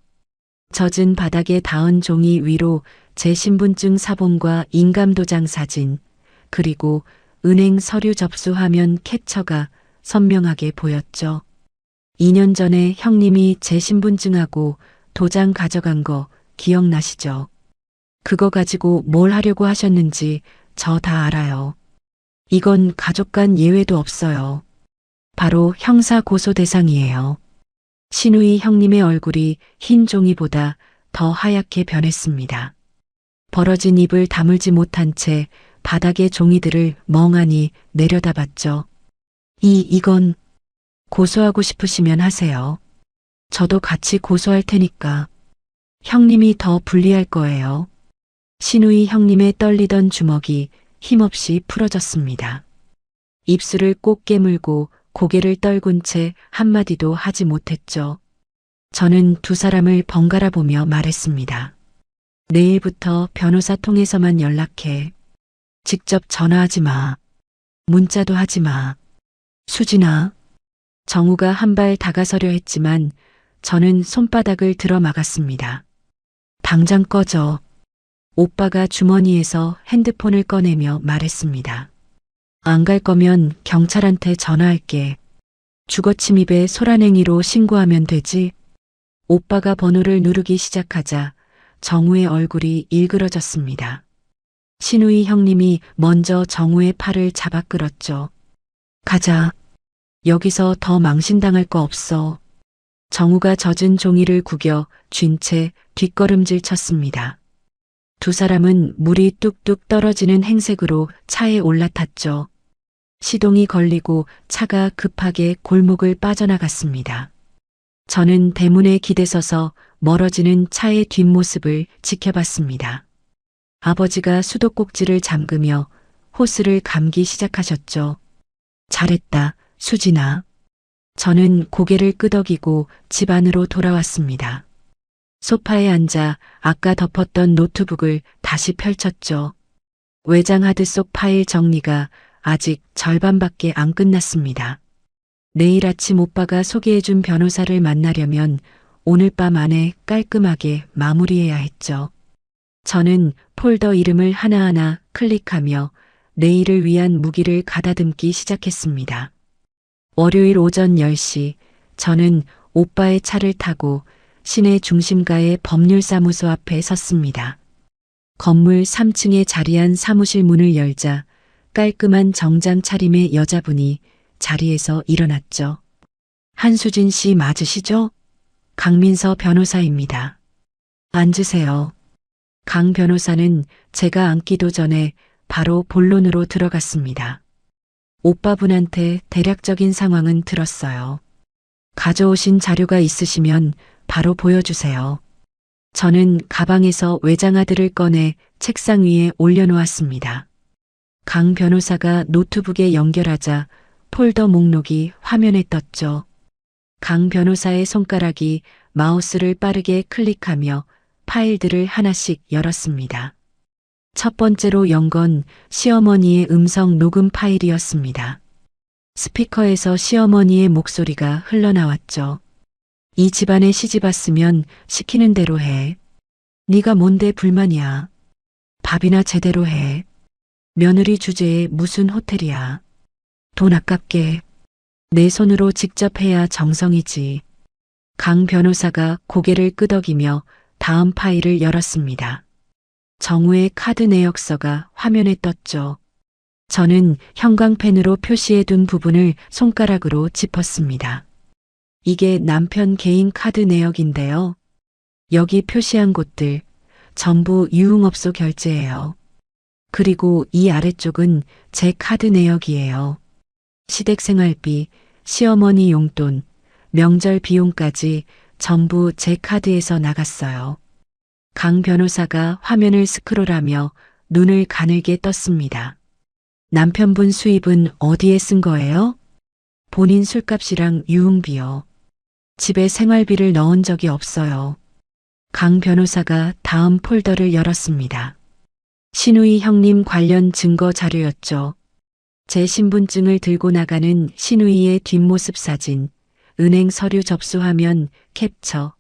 S2: 젖은 바닥에 닿은 종이 위로 제 신분증 사본과 인감도장 사진, 그리고 은행 서류 접수 화면 캡처가 선명하게 보였죠. 2년 전에 형님이 제 신분증하고 도장 가져간 거 기억나시죠? 그거 가지고 뭘 하려고 하셨는지 저 다 알아요. 이건 가족 간 예외도 없어요. 바로 형사 고소 대상이에요. 시누이 형님의 얼굴이 흰 종이보다 더 하얗게 변했습니다. 벌어진 입을 다물지 못한 채 바닥의 종이들을 멍하니 내려다봤죠. 이건 고소하고 싶으시면 하세요. 저도 같이 고소할 테니까. 형님이 더 불리할 거예요. 시누이 형님의 떨리던 주먹이 힘없이 풀어졌습니다. 입술을 꼭 깨물고 고개를 떨군 채 한마디도 하지 못했죠. 저는 두 사람을 번갈아 보며 말했습니다. 내일부터 변호사 통해서만 연락해. 직접 전화하지 마. 문자도 하지 마. 수진아. 정우가 한 발 다가서려 했지만 저는 손바닥을 들어 막았습니다. 당장 꺼져. 오빠가 주머니에서 핸드폰을 꺼내며 말했습니다. 안 갈 거면 경찰한테 전화할게. 주거침입에 소란행위로 신고하면 되지. 오빠가 번호를 누르기 시작하자 정우의 얼굴이 일그러졌습니다. 신우이 형님이 먼저 정우의 팔을 잡아 끌었죠. 가자. 여기서 더 망신당할 거 없어. 정우가 젖은 종이를 구겨 쥔 채 뒷걸음질 쳤습니다. 두 사람은 물이 뚝뚝 떨어지는 행색으로 차에 올라탔죠. 시동이 걸리고 차가 급하게 골목을 빠져나갔습니다. 저는 대문에 기대서서 멀어지는 차의 뒷모습을 지켜봤습니다. 아버지가 수도꼭지를 잠그며 호스를 감기 시작하셨죠. 잘했다, 수진아. 저는 고개를 끄덕이고 집 안으로 돌아왔습니다. 소파에 앉아 아까 덮었던 노트북을 다시 펼쳤죠. 외장 하드 속 파일 정리가 아직 절반밖에 안 끝났습니다. 내일 아침 오빠가 소개해준 변호사를 만나려면 오늘 밤 안에 깔끔하게 마무리해야 했죠. 저는 폴더 이름을 하나하나 클릭하며 내일을 위한 무기를 가다듬기 시작했습니다. 월요일 오전 10시 저는 오빠의 차를 타고 시내 중심가의 법률사무소 앞에 섰습니다. 건물 3층에 자리한 사무실 문을 열자 깔끔한 정장 차림의 여자분이 자리에서 일어났죠. 한수진 씨 맞으시죠? 강민서 변호사입니다. 앉으세요. 강 변호사는 제가 앉기도 전에 바로 본론으로 들어갔습니다. 오빠분한테 대략적인 상황은 들었어요. 가져오신 자료가 있으시면 바로 보여주세요. 저는 가방에서 외장하드를 꺼내 책상 위에 올려놓았습니다. 강 변호사가 노트북에 연결하자 폴더 목록이 화면에 떴죠. 강 변호사의 손가락이 마우스를 빠르게 클릭하며 파일들을 하나씩 열었습니다. 첫 번째로 연 건 시어머니의 음성 녹음 파일이었습니다. 스피커에서 시어머니의 목소리가 흘러나왔죠. 이 집안에 시집 왔으면 시키는 대로 해. 네가 뭔데 불만이야. 밥이나 제대로 해. 며느리 주제에 무슨 호텔이야. 돈 아깝게. 내 손으로 직접 해야 정성이지. 강 변호사가 고개를 끄덕이며 다음 파일을 열었습니다. 정우의 카드 내역서가 화면에 떴죠. 저는 형광펜으로 표시해둔 부분을 손가락으로 짚었습니다. 이게 남편 개인 카드 내역인데요. 여기 표시한 곳들 전부 유흥업소 결제예요. 그리고 이 아래쪽은 제 카드 내역이에요. 시댁 생활비, 시어머니 용돈, 명절 비용까지 전부 제 카드에서 나갔어요. 강 변호사가 화면을 스크롤하며 눈을 가늘게 떴습니다. 남편분 수입은 어디에 쓴 거예요? 본인 술값이랑 유흥비요. 집에 생활비를 넣은 적이 없어요. 강 변호사가 다음 폴더를 열었습니다. 신우이 형님 관련 증거 자료였죠. 제 신분증을 들고 나가는 신우이의 뒷모습 사진, 은행 서류 접수 화면 캡처,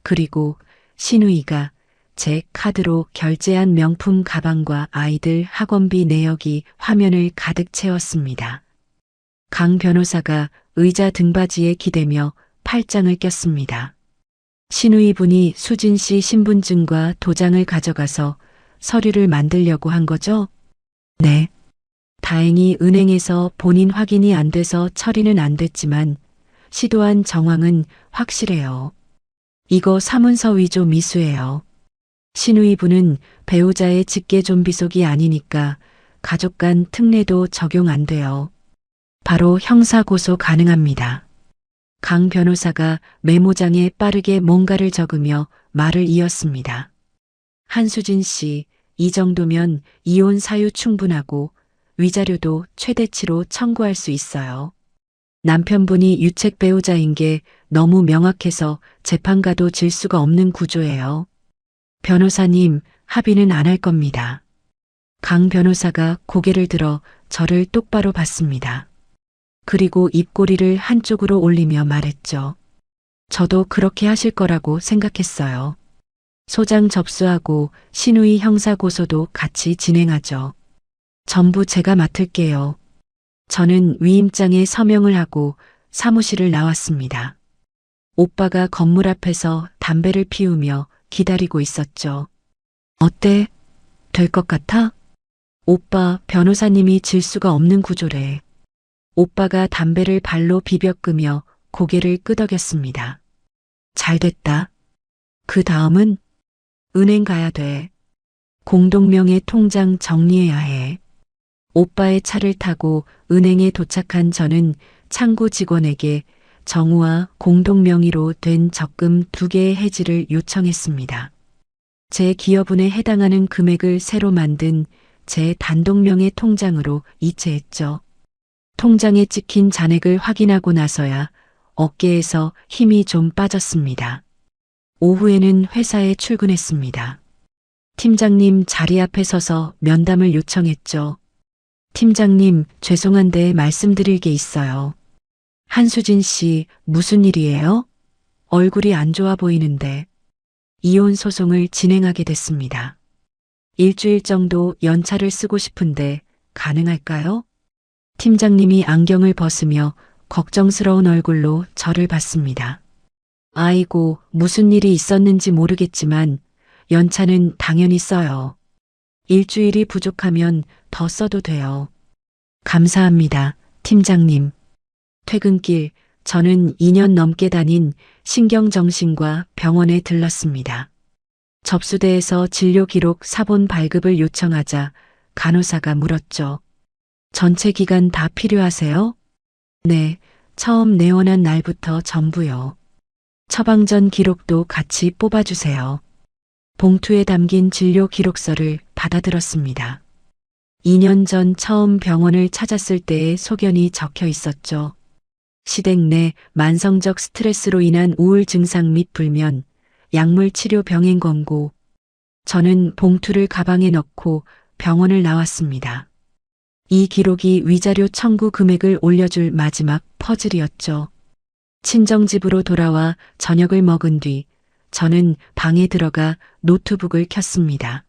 S2: 그리고 신우이가 제 카드로 결제한 명품 가방과 아이들 학원비 내역이 화면을 가득 채웠습니다. 강 변호사가 의자 등받이에 기대며 팔짱을 꼈습니다. 신우이 분이 수진 씨 신분증과 도장을 가져가서 서류를 만들려고 한 거죠? 네. 다행히 은행에서 본인 확인이 안 돼서 처리는 안 됐지만 시도한 정황은 확실해요. 이거 사문서 위조 미수예요. 신우이 분은 배우자의 직계 좀비속이 아니니까 가족 간 특례도 적용 안 돼요. 바로 형사 고소 가능합니다. 강 변호사가 메모장에 빠르게 뭔가를 적으며 말을 이었습니다. 한수진 씨, 이 정도면 이혼 사유 충분하고 위자료도 최대치로 청구할 수 있어요. 남편분이 유책 배우자인 게 너무 명확해서 재판 가도 질 수가 없는 구조예요. 변호사님, 합의는 안 할 겁니다. 강 변호사가 고개를 들어 저를 똑바로 봤습니다. 그리고 입꼬리를 한쪽으로 올리며 말했죠. 저도 그렇게 하실 거라고 생각했어요. 소장 접수하고 신우이 형사 고소도 같이 진행하죠. 전부 제가 맡을게요. 저는 위임장에 서명을 하고 사무실을 나왔습니다. 오빠가 건물 앞에서 담배를 피우며 기다리고 있었죠. 어때? 될 것 같아? 오빠, 변호사님이 질 수가 없는 구조래. 오빠가 담배를 발로 비벼 끄며 고개를 끄덕였습니다. 잘 됐다. 그 다음은 은행 가야 돼. 공동명의 통장 정리해야 해. 오빠의 차를 타고 은행에 도착한 저는 창구 직원에게 정우와 공동명의로 된 적금 2개의 해지를 요청했습니다. 제 기여분에 해당하는 금액을 새로 만든 제 단독명의 통장으로 이체했죠. 통장에 찍힌 잔액을 확인하고 나서야 어깨에서 힘이 좀 빠졌습니다. 오후에는 회사에 출근했습니다. 팀장님 자리 앞에 서서 면담을 요청했죠. 팀장님, 죄송한데 말씀드릴 게 있어요. 한수진 씨, 무슨 일이에요? 얼굴이 안 좋아 보이는데. 이혼 소송을 진행하게 됐습니다. 일주일 정도 연차를 쓰고 싶은데 가능할까요? 팀장님이 안경을 벗으며 걱정스러운 얼굴로 저를 봤습니다. 아이고, 무슨 일이 있었는지 모르겠지만 연차는 당연히 써요. 일주일이 부족하면 더 써도 돼요. 감사합니다, 팀장님. 퇴근길, 저는 2년 넘게 다닌 신경정신과 병원에 들렀습니다. 접수대에서 진료 기록 사본 발급을 요청하자 간호사가 물었죠. 전체 기간 다 필요하세요? 네, 처음 내원한 날부터 전부요. 처방 전 기록도 같이 뽑아주세요. 봉투에 담긴 진료 기록서를 받아들었습니다. 2년 전 처음 병원을 찾았을 때의 소견이 적혀 있었죠. 시댁 내 만성적 스트레스로 인한 우울 증상 및 불면, 약물 치료 병행 권고. 저는 봉투를 가방에 넣고 병원을 나왔습니다. 이 기록이 위자료 청구 금액을 올려줄 마지막 퍼즐이었죠. 친정집으로 돌아와 저녁을 먹은 뒤 저는 방에 들어가 노트북을 켰습니다.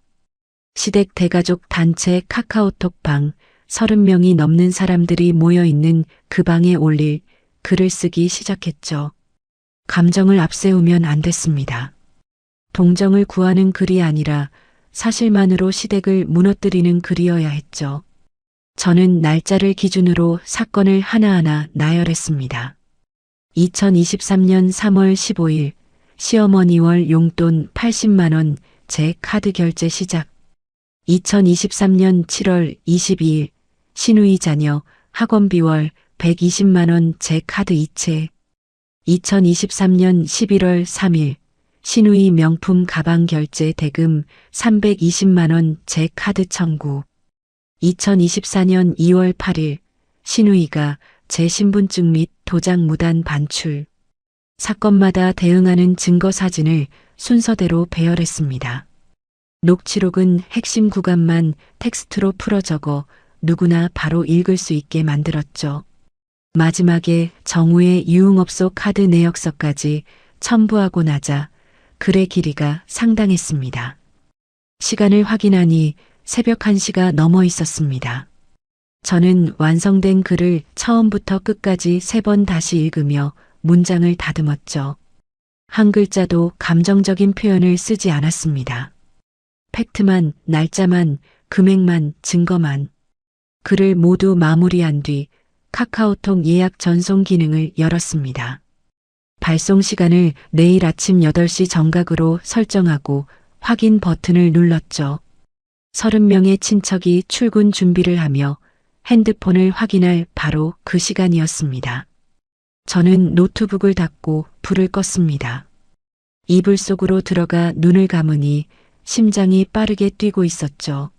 S2: 시댁 대가족 단체 카카오톡 방, 30명이 넘는 사람들이 모여있는 그 방에 올릴 글을 쓰기 시작했죠. 감정을 앞세우면 안 됐습니다. 동정을 구하는 글이 아니라 사실만으로 시댁을 무너뜨리는 글이어야 했죠. 저는 날짜를 기준으로 사건을 하나하나 나열했습니다. 2023년 3월 15일 시어머니 월 용돈 80만 원 제 카드 결제 시작. 2023년 7월 22일 신우이 자녀 학원비 월 120만 원 제 카드 이체. 2023년 11월 3일 신우이 명품 가방 결제 대금 320만 원 제 카드 청구. 2024년 2월 8일 신우이가 제 신분증 및 도장 무단 반출. 사건마다 대응하는 증거 사진을 순서대로 배열했습니다. 녹취록은 핵심 구간만 텍스트로 풀어 적어 누구나 바로 읽을 수 있게 만들었죠. 마지막에 정우의 유흥업소 카드 내역서까지 첨부하고 나자 글의 길이가 상당했습니다. 시간을 확인하니 새벽 1시가 넘어 있었습니다. 저는 완성된 글을 처음부터 끝까지 3번 다시 읽으며 문장을 다듬었죠. 한 글자도 감정적인 표현을 쓰지 않았습니다. 팩트만, 날짜만, 금액만, 증거만. 글을 모두 마무리한 뒤 카카오톡 예약 전송 기능을 열었습니다. 발송 시간을 내일 아침 8시 정각으로 설정하고 확인 버튼을 눌렀죠. 30명의 친척이 출근 준비를 하며 핸드폰을 확인할 바로 그 시간이었습니다. 저는 노트북을 닫고 불을 껐습니다. 이불 속으로 들어가 눈을 감으니 심장이 빠르게 뛰고 있었죠.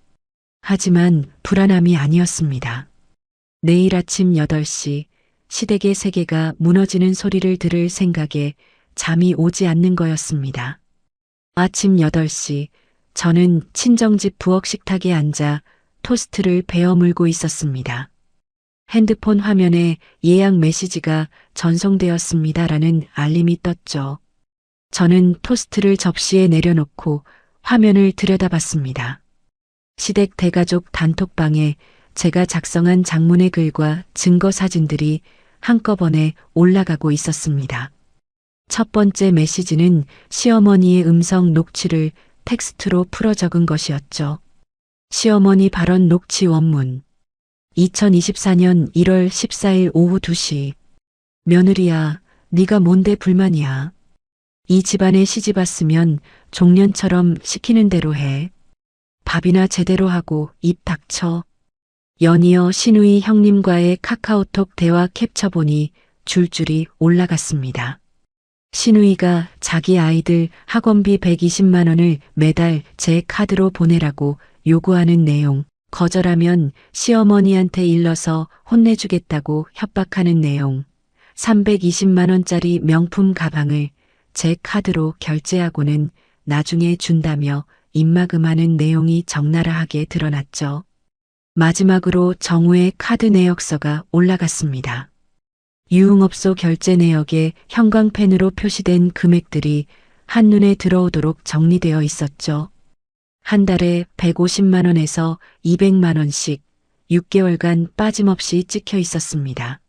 S2: 하지만 불안함이 아니었습니다. 내일 아침 8시 시댁의 세계가 무너지는 소리를 들을 생각에 잠이 오지 않는 거였습니다. 아침 8시 저는 친정집 부엌 식탁에 앉아 토스트를 베어 물고 있었습니다. 핸드폰 화면에 예약 메시지가 전송되었습니다라는 알림이 떴죠. 저는 토스트를 접시에 내려놓고 화면을 들여다봤습니다. 시댁 대가족 단톡방에 제가 작성한 장문의 글과 증거 사진들이 한꺼번에 올라가고 있었습니다. 첫 번째 메시지는 시어머니의 음성 녹취를 텍스트로 풀어 적은 것이었죠. 시어머니 발언 녹취 원문. 2024년 1월 14일 오후 2시. 며느리야, 네가 뭔데 불만이야. 이 집안에 시집 왔으면 종년처럼 시키는 대로 해. 밥이나 제대로 하고 입 닥쳐. 연이어 신우이 형님과의 카카오톡 대화 캡처본이 줄줄이 올라갔습니다. 신우이가 자기 아이들 학원비 120만 원을 매달 제 카드로 보내라고 요구하는 내용, 거절하면 시어머니한테 일러서 혼내주겠다고 협박하는 내용, 320만 원짜리 명품 가방을 제 카드로 결제하고는 나중에 준다며 입막음하는 내용이 적나라하게 드러났죠. 마지막으로 정우의 카드 내역서가 올라갔습니다. 유흥업소 결제 내역에 형광펜으로 표시된 금액들이 한눈에 들어오도록 정리되어 있었죠. 한 달에 150만 원에서 200만 원씩 6개월간 빠짐없이 찍혀 있었습니다.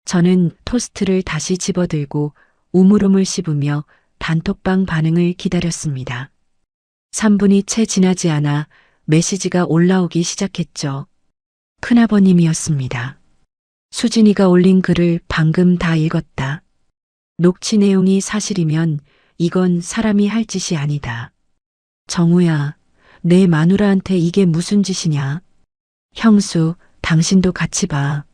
S2: 저는 토스트를 다시 집어들고 우물우물 씹으며 단톡방 반응을 기다렸습니다. 3분이 채 지나지 않아 메시지가 올라오기 시작했죠. 큰아버님이었습니다. 수진이가 올린 글을 방금 다 읽었다. 녹취 내용이 사실이면 이건 사람이 할 짓이 아니다. 정우야, 내 마누라한테 이게 무슨 짓이냐? 형수, 당신도 같이 봐.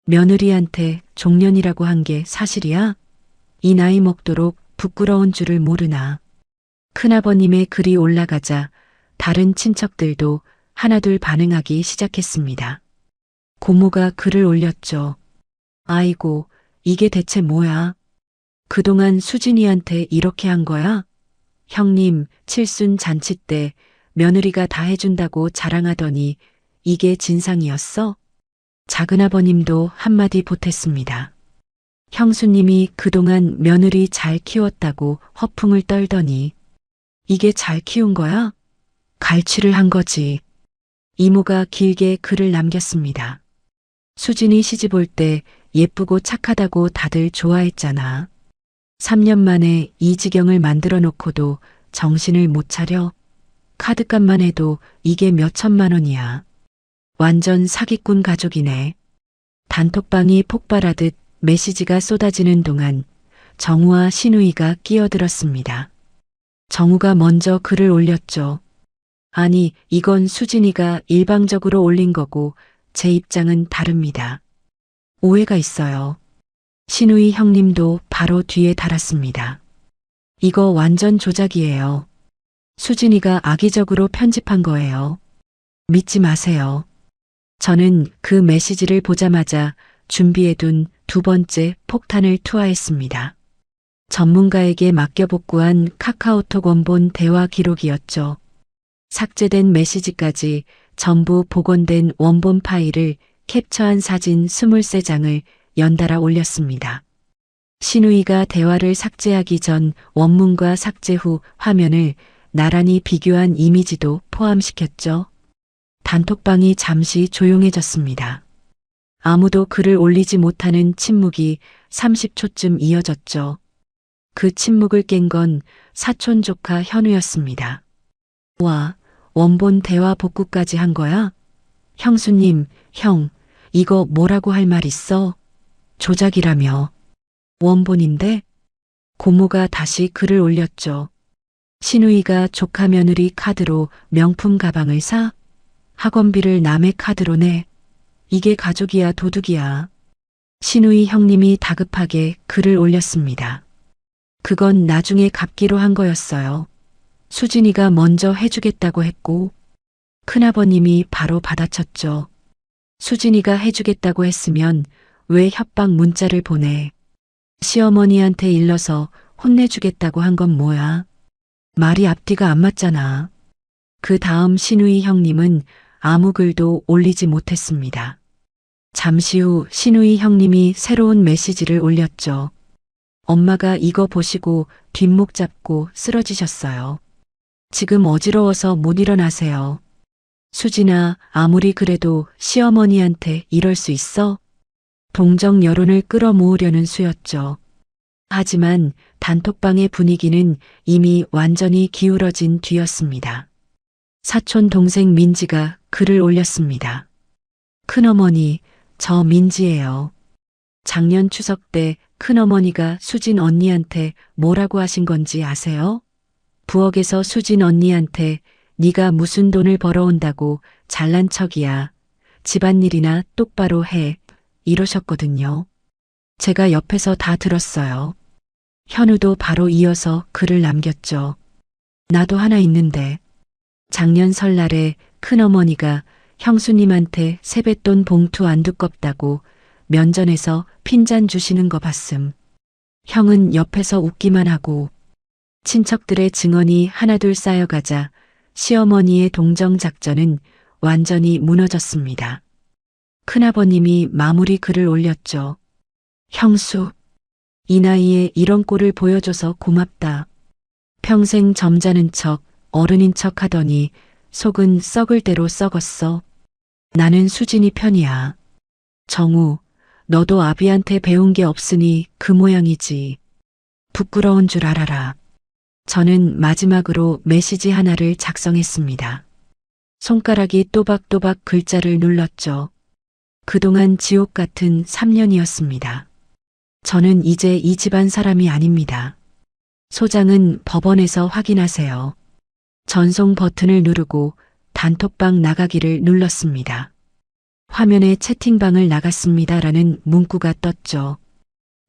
S2: 며느리한테 종년이라고 한 게 사실이야? 이 나이 먹도록 부끄러운 줄을 모르나. 큰아버님의 글이 올라가자 다른 친척들도 하나둘 반응하기 시작했습니다. 고모가 글을 올렸죠. 아이고, 이게 대체 뭐야? 그동안 수진이한테 이렇게 한 거야? 형님, 칠순 잔치 때 며느리가 다 해준다고 자랑하더니 이게 진상이었어? 작은아버님도 한마디 보탰습니다. 형수님이 그동안 며느리 잘 키웠다고 허풍을 떨더니 이게 잘 키운 거야? 갈취를 한 거지. 이모가 길게 글을 남겼습니다. 수진이 시집 올 때 예쁘고 착하다고 다들 좋아했잖아. 3년 만에 이 지경을 만들어 놓고도 정신을 못 차려. 카드값만 해도 이게 몇 천만 원이야. 완전 사기꾼 가족이네. 단톡방이 폭발하듯 메시지가 쏟아지는 동안 정우와 신우이가 끼어들었습니다. 정우가 먼저 글을 올렸죠. 아니, 이건 수진이가 일방적으로 올린 거고 제 입장은 다릅니다. 오해가 있어요. 신우이 형님도 바로 뒤에 달았습니다. 이거 완전 조작이에요. 수진이가 악의적으로 편집한 거예요. 믿지 마세요. 저는 그 메시지를 보자마자 준비해둔 두 번째 폭탄을 투하했습니다. 전문가에게 맡겨 복구한 카카오톡 원본 대화 기록이었죠. 삭제된 메시지까지 전부 복원된 원본 파일을 캡처한 사진 23장을 연달아 올렸습니다. 신우이가 대화를 삭제하기 전 원문과 삭제 후 화면을 나란히 비교한 이미지도 포함시켰죠. 단톡방이 잠시 조용해졌습니다. 아무도 글을 올리지 못하는 침묵이 30초쯤 이어졌죠. 그 침묵을 깬 건 사촌 조카 현우였습니다. 와, 원본 대화 복구까지 한 거야? 형수님, 형, 이거 뭐라고 할 말 있어? 조작이라며. 원본인데? 고모가 다시 글을 올렸죠. 신우이가 조카 며느리 카드로 명품 가방을 사? 학원비를 남의 카드로 내? 이게 가족이야 도둑이야. 신우이 형님이 다급하게 글을 올렸습니다. 그건 나중에 갚기로 한 거였어요. 수진이가 먼저 해주겠다고 했고 큰아버님이 바로 받아쳤죠. 수진이가 해주겠다고 했으면 왜 협박 문자를 보내? 시어머니한테 일러서 혼내주겠다고 한 건 뭐야? 말이 앞뒤가 안 맞잖아. 그 다음 신우이 형님은 아무 글도 올리지 못했습니다. 잠시 후 신우이 형님이 새로운 메시지를 올렸죠. 엄마가 이거 보시고 뒷목 잡고 쓰러지셨어요. 지금 어지러워서 못 일어나세요. 수진아, 아무리 그래도 시어머니한테 이럴 수 있어? 동정 여론을 끌어모으려는 수였죠. 하지만 단톡방의 분위기는 이미 완전히 기울어진 뒤였습니다. 사촌 동생 민지가 글을 올렸습니다. 큰어머니, 저 민지예요. 작년 추석 때 큰어머니가 수진 언니한테 뭐라고 하신 건지 아세요? 부엌에서 수진 언니한테 네가 무슨 돈을 벌어온다고 잘난 척이야. 집안일이나 똑바로 해. 이러셨거든요. 제가 옆에서 다 들었어요. 현우도 바로 이어서 글을 남겼죠. 나도 하나 있는데. 작년 설날에 큰어머니가 형수님한테 세뱃돈 봉투 안 두껍다고 면전에서 핀잔 주시는 거 봤음. 형은 옆에서 웃기만 하고 친척들의 증언이 하나둘 쌓여가자 시어머니의 동정 작전은 완전히 무너졌습니다. 큰아버님이 마무리 글을 올렸죠. 형수, 이 나이에 이런 꼴을 보여줘서 고맙다. 평생 점잖은 척, 어른인 척 하더니 속은 썩을 대로 썩었어. 나는 수진이 편이야. 정우, 너도 아비한테 배운 게 없으니 그 모양이지. 부끄러운 줄 알아라. 저는 마지막으로 메시지 하나를 작성했습니다. 손가락이 또박또박 글자를 눌렀죠. 그동안 지옥 같은 3년이었습니다. 저는 이제 이 집안 사람이 아닙니다. 소장은 법원에서 확인하세요. 전송 버튼을 누르고 단톡방 나가기를 눌렀습니다. 화면에 채팅방을 나갔습니다라는 문구가 떴죠.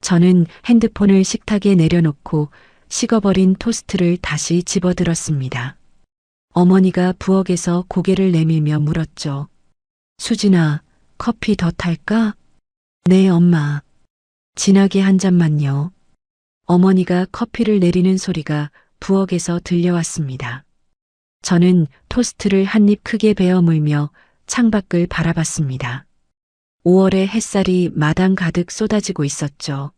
S2: 저는 핸드폰을 식탁에 내려놓고 식어버린 토스트를 다시 집어들었습니다. 어머니가 부엌에서 고개를 내밀며 물었죠. 수진아, 커피 더 탈까? 네, 엄마. 진하게 한 잔만요. 어머니가 커피를 내리는 소리가 부엌에서 들려왔습니다. 저는 토스트를 한 입 크게 베어 물며 창밖을 바라봤습니다. 5월의 햇살이 마당 가득 쏟아지고 있었죠.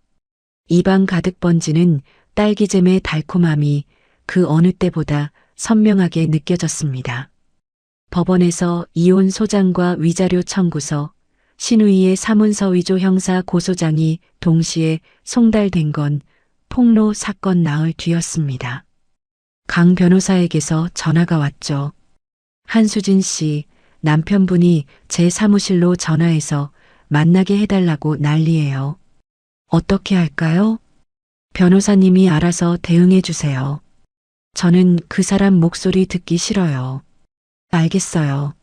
S2: 입안 가득 번지는 딸기잼의 달콤함이 그 어느 때보다 선명하게 느껴졌습니다. 법원에서 이혼 소장과 위자료 청구서, 신우이의 사문서 위조 형사 고소장이 동시에 송달된 건 폭로 사건 나흘 뒤였습니다. 강 변호사에게서 전화가 왔죠. 한수진 씨, 남편분이 제 사무실로 전화해서 만나게 해달라고 난리예요. 어떻게 할까요? 변호사님이 알아서 대응해 주세요. 저는 그 사람 목소리 듣기 싫어요. 알겠어요.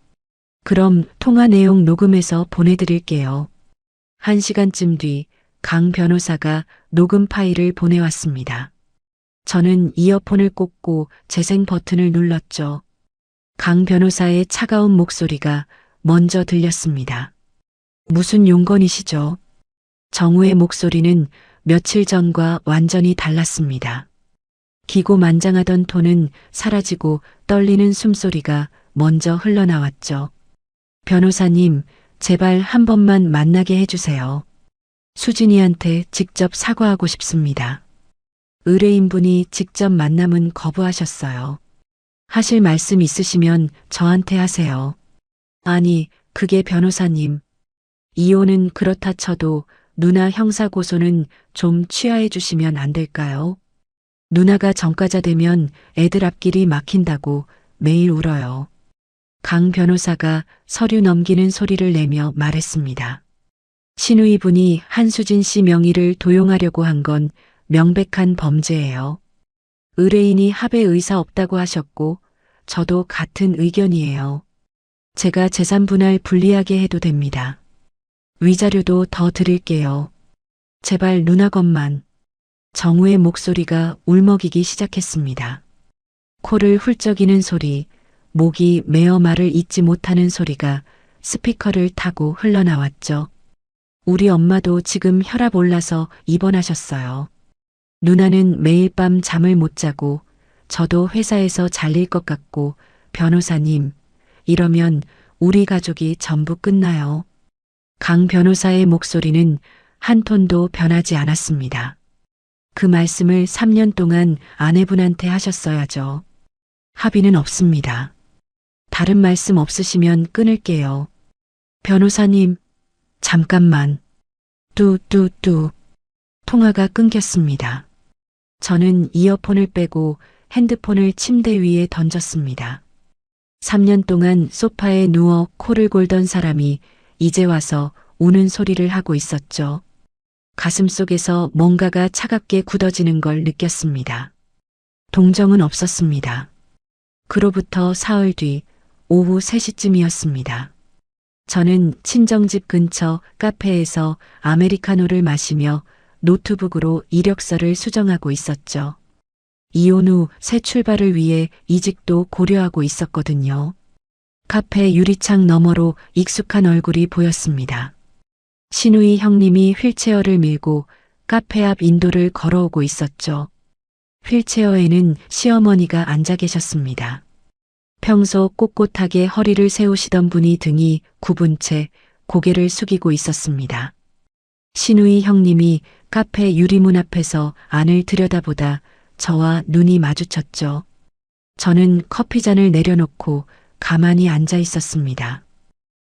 S2: 그럼 통화 내용 녹음해서 보내드릴게요. 1시간쯤 뒤 강 변호사가 녹음 파일을 보내왔습니다. 저는 이어폰을 꽂고 재생 버튼을 눌렀죠. 강 변호사의 차가운 목소리가 먼저 들렸습니다. 무슨 용건이시죠? 정우의 목소리는 며칠 전과 완전히 달랐습니다. 기고만장하던 톤은 사라지고 떨리는 숨소리가 먼저 흘러나왔죠. 변호사님, 제발 한 번만 만나게 해주세요. 수진이한테 직접 사과하고 싶습니다. 의뢰인분이 직접 만남은 거부하셨어요. 하실 말씀 있으시면 저한테 하세요. 아니, 그게 변호사님. 이혼은 그렇다 쳐도 누나 형사고소는 좀 취하해 주시면 안 될까요? 누나가 전과자 되면 애들 앞길이 막힌다고 매일 울어요. 강 변호사가 서류 넘기는 소리를 내며 말했습니다. 신우이분이 한수진 씨 명의를 도용하려고 한 건 명백한 범죄예요. 의뢰인이 합의 의사 없다고 하셨고 저도 같은 의견이에요. 제가 재산 분할 불리하게 해도 됩니다. 위자료도 더 드릴게요. 제발 누나 것만. 정우의 목소리가 울먹이기 시작했습니다. 코를 훌쩍이는 소리, 목이 메어 말을 잇지 못하는 소리가 스피커를 타고 흘러나왔죠. 우리 엄마도 지금 혈압 올라서 입원하셨어요. 누나는 매일 밤 잠을 못 자고 저도 회사에서 잘릴 것 같고 변호사님, 이러면 우리 가족이 전부 끝나요. 강 변호사의 목소리는 한 톤도 변하지 않았습니다. 그 말씀을 3년 동안 아내분한테 하셨어야죠. 합의는 없습니다. 다른 말씀 없으시면 끊을게요. 변호사님, 잠깐만. 뚜뚜뚜. 통화가 끊겼습니다. 저는 이어폰을 빼고 핸드폰을 침대 위에 던졌습니다. 3년 동안 소파에 누워 코를 골던 사람이 이제 와서 우는 소리를 하고 있었죠. 가슴 속에서 뭔가가 차갑게 굳어지는 걸 느꼈습니다. 동정은 없었습니다. 그로부터 사흘 뒤 오후 3시쯤이었습니다. 저는 친정집 근처 카페에서 아메리카노를 마시며 노트북으로 이력서를 수정하고 있었죠. 이혼 후 새 출발을 위해 이직도 고려하고 있었거든요. 카페 유리창 너머로 익숙한 얼굴이 보였습니다. 신우이 형님이 휠체어를 밀고 카페 앞 인도를 걸어오고 있었죠. 휠체어에는 시어머니가 앉아 계셨습니다. 평소 꼿꼿하게 허리를 세우시던 분이 등이 굽은 채 고개를 숙이고 있었습니다. 신우이 형님이 카페 유리문 앞에서 안을 들여다보다 저와 눈이 마주쳤죠. 저는 커피잔을 내려놓고 가만히 앉아 있었습니다.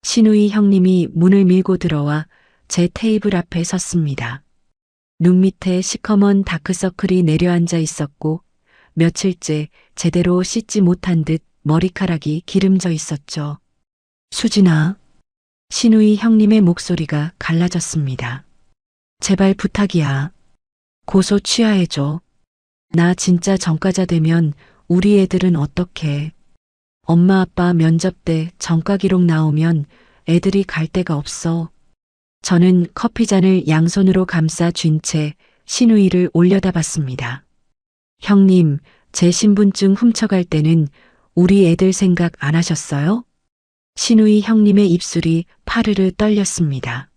S2: 신우이 형님이 문을 밀고 들어와 제 테이블 앞에 섰습니다. 눈 밑에 시커먼 다크서클이 내려앉아 있었고 며칠째 제대로 씻지 못한 듯 머리카락이 기름져 있었죠. 수진아. 신우이 형님의 목소리가 갈라졌습니다. 제발 부탁이야. 고소 취하해줘. 나 진짜 전과자 되면 우리 애들은 어떡해. 엄마 아빠 면접 때 전과 기록 나오면 애들이 갈 데가 없어. 저는 커피잔을 양손으로 감싸 쥔 채 신우이를 올려다 봤습니다. 형님, 제 신분증 훔쳐갈 때는 우리 애들 생각 안 하셨어요? 신우이 형님의 입술이 파르르 떨렸습니다.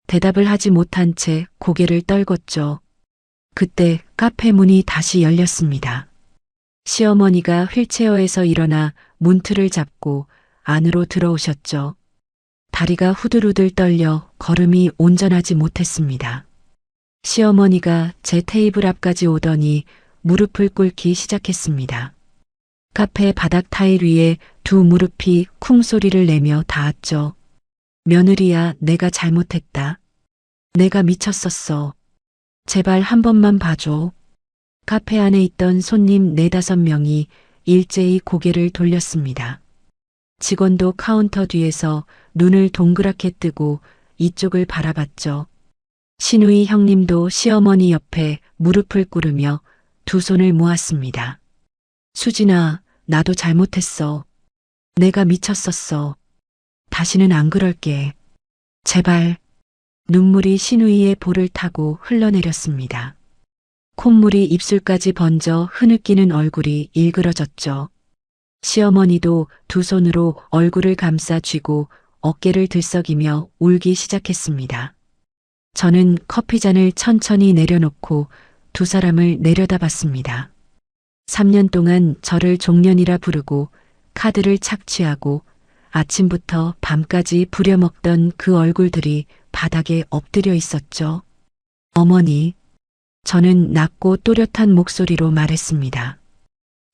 S2: 대답을 하지 못한 채 고개를 떨궜죠. 그때 카페 문이 다시 열렸습니다. 시어머니가 휠체어에서 일어나 문틀을 잡고 안으로 들어오셨죠. 다리가 후들후들 떨려 걸음이 온전하지 못했습니다. 시어머니가 제 테이블 앞까지 오더니 무릎을 꿇기 시작했습니다. 카페 바닥 타일 위에 두 무릎이 쿵 소리를 내며 닿았죠. 며느리야, 내가 잘못했다. 내가 미쳤었어. 제발 한 번만 봐줘. 카페 안에 있던 손님 4~5명이 일제히 고개를 돌렸습니다. 직원도 카운터 뒤에서 눈을 동그랗게 뜨고 이쪽을 바라봤죠. 신우이 형님도 시어머니 옆에 무릎을 꿇으며 두 손을 모았습니다. 수진아, 나도 잘못했어. 내가 미쳤었어. 다시는 안 그럴게. 제발. 눈물이 신우이의 볼을 타고 흘러내렸습니다. 콧물이 입술까지 번져 흐느끼는 얼굴이 일그러졌죠. 시어머니도 두 손으로 얼굴을 감싸 쥐고 어깨를 들썩이며 울기 시작했습니다. 저는 커피잔을 천천히 내려놓고 두 사람을 내려다봤습니다. 3년 동안 저를 종년이라 부르고 카드를 착취하고 아침부터 밤까지 부려먹던 그 얼굴들이 바닥에 엎드려 있었죠. 어머니, 저는 낮고 또렷한 목소리로 말했습니다.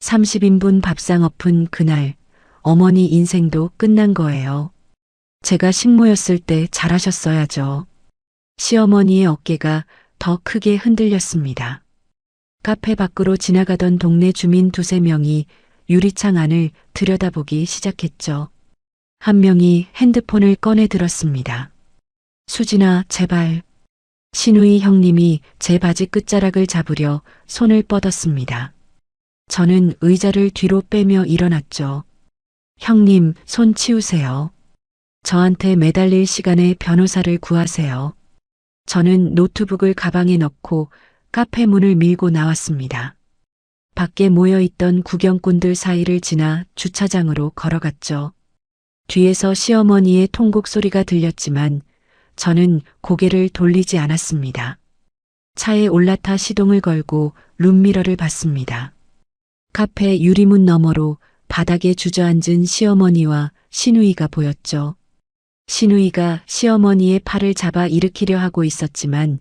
S2: 30인분 밥상 엎은 그날 어머니 인생도 끝난 거예요. 제가 식모였을 때 잘하셨어야죠. 시어머니의 어깨가 더 크게 흔들렸습니다. 카페 밖으로 지나가던 동네 주민 2~3명이 유리창 안을 들여다보기 시작했죠. 한 명이 핸드폰을 꺼내 들었습니다. 수진아, 제발. 신우이 형님이 제 바지 끝자락을 잡으려 손을 뻗었습니다. 저는 의자를 뒤로 빼며 일어났죠. 형님, 손 치우세요. 저한테 매달릴 시간에 변호사를 구하세요. 저는 노트북을 가방에 넣고 카페 문을 밀고 나왔습니다. 밖에 모여있던 구경꾼들 사이를 지나 주차장으로 걸어갔죠. 뒤에서 시어머니의 통곡 소리가 들렸지만 저는 고개를 돌리지 않았습니다. 차에 올라타 시동을 걸고 룸미러를 봤습니다. 카페 유리문 너머로 바닥에 주저앉은 시어머니와 신우이가 보였죠. 신우이가 시어머니의 팔을 잡아 일으키려 하고 있었지만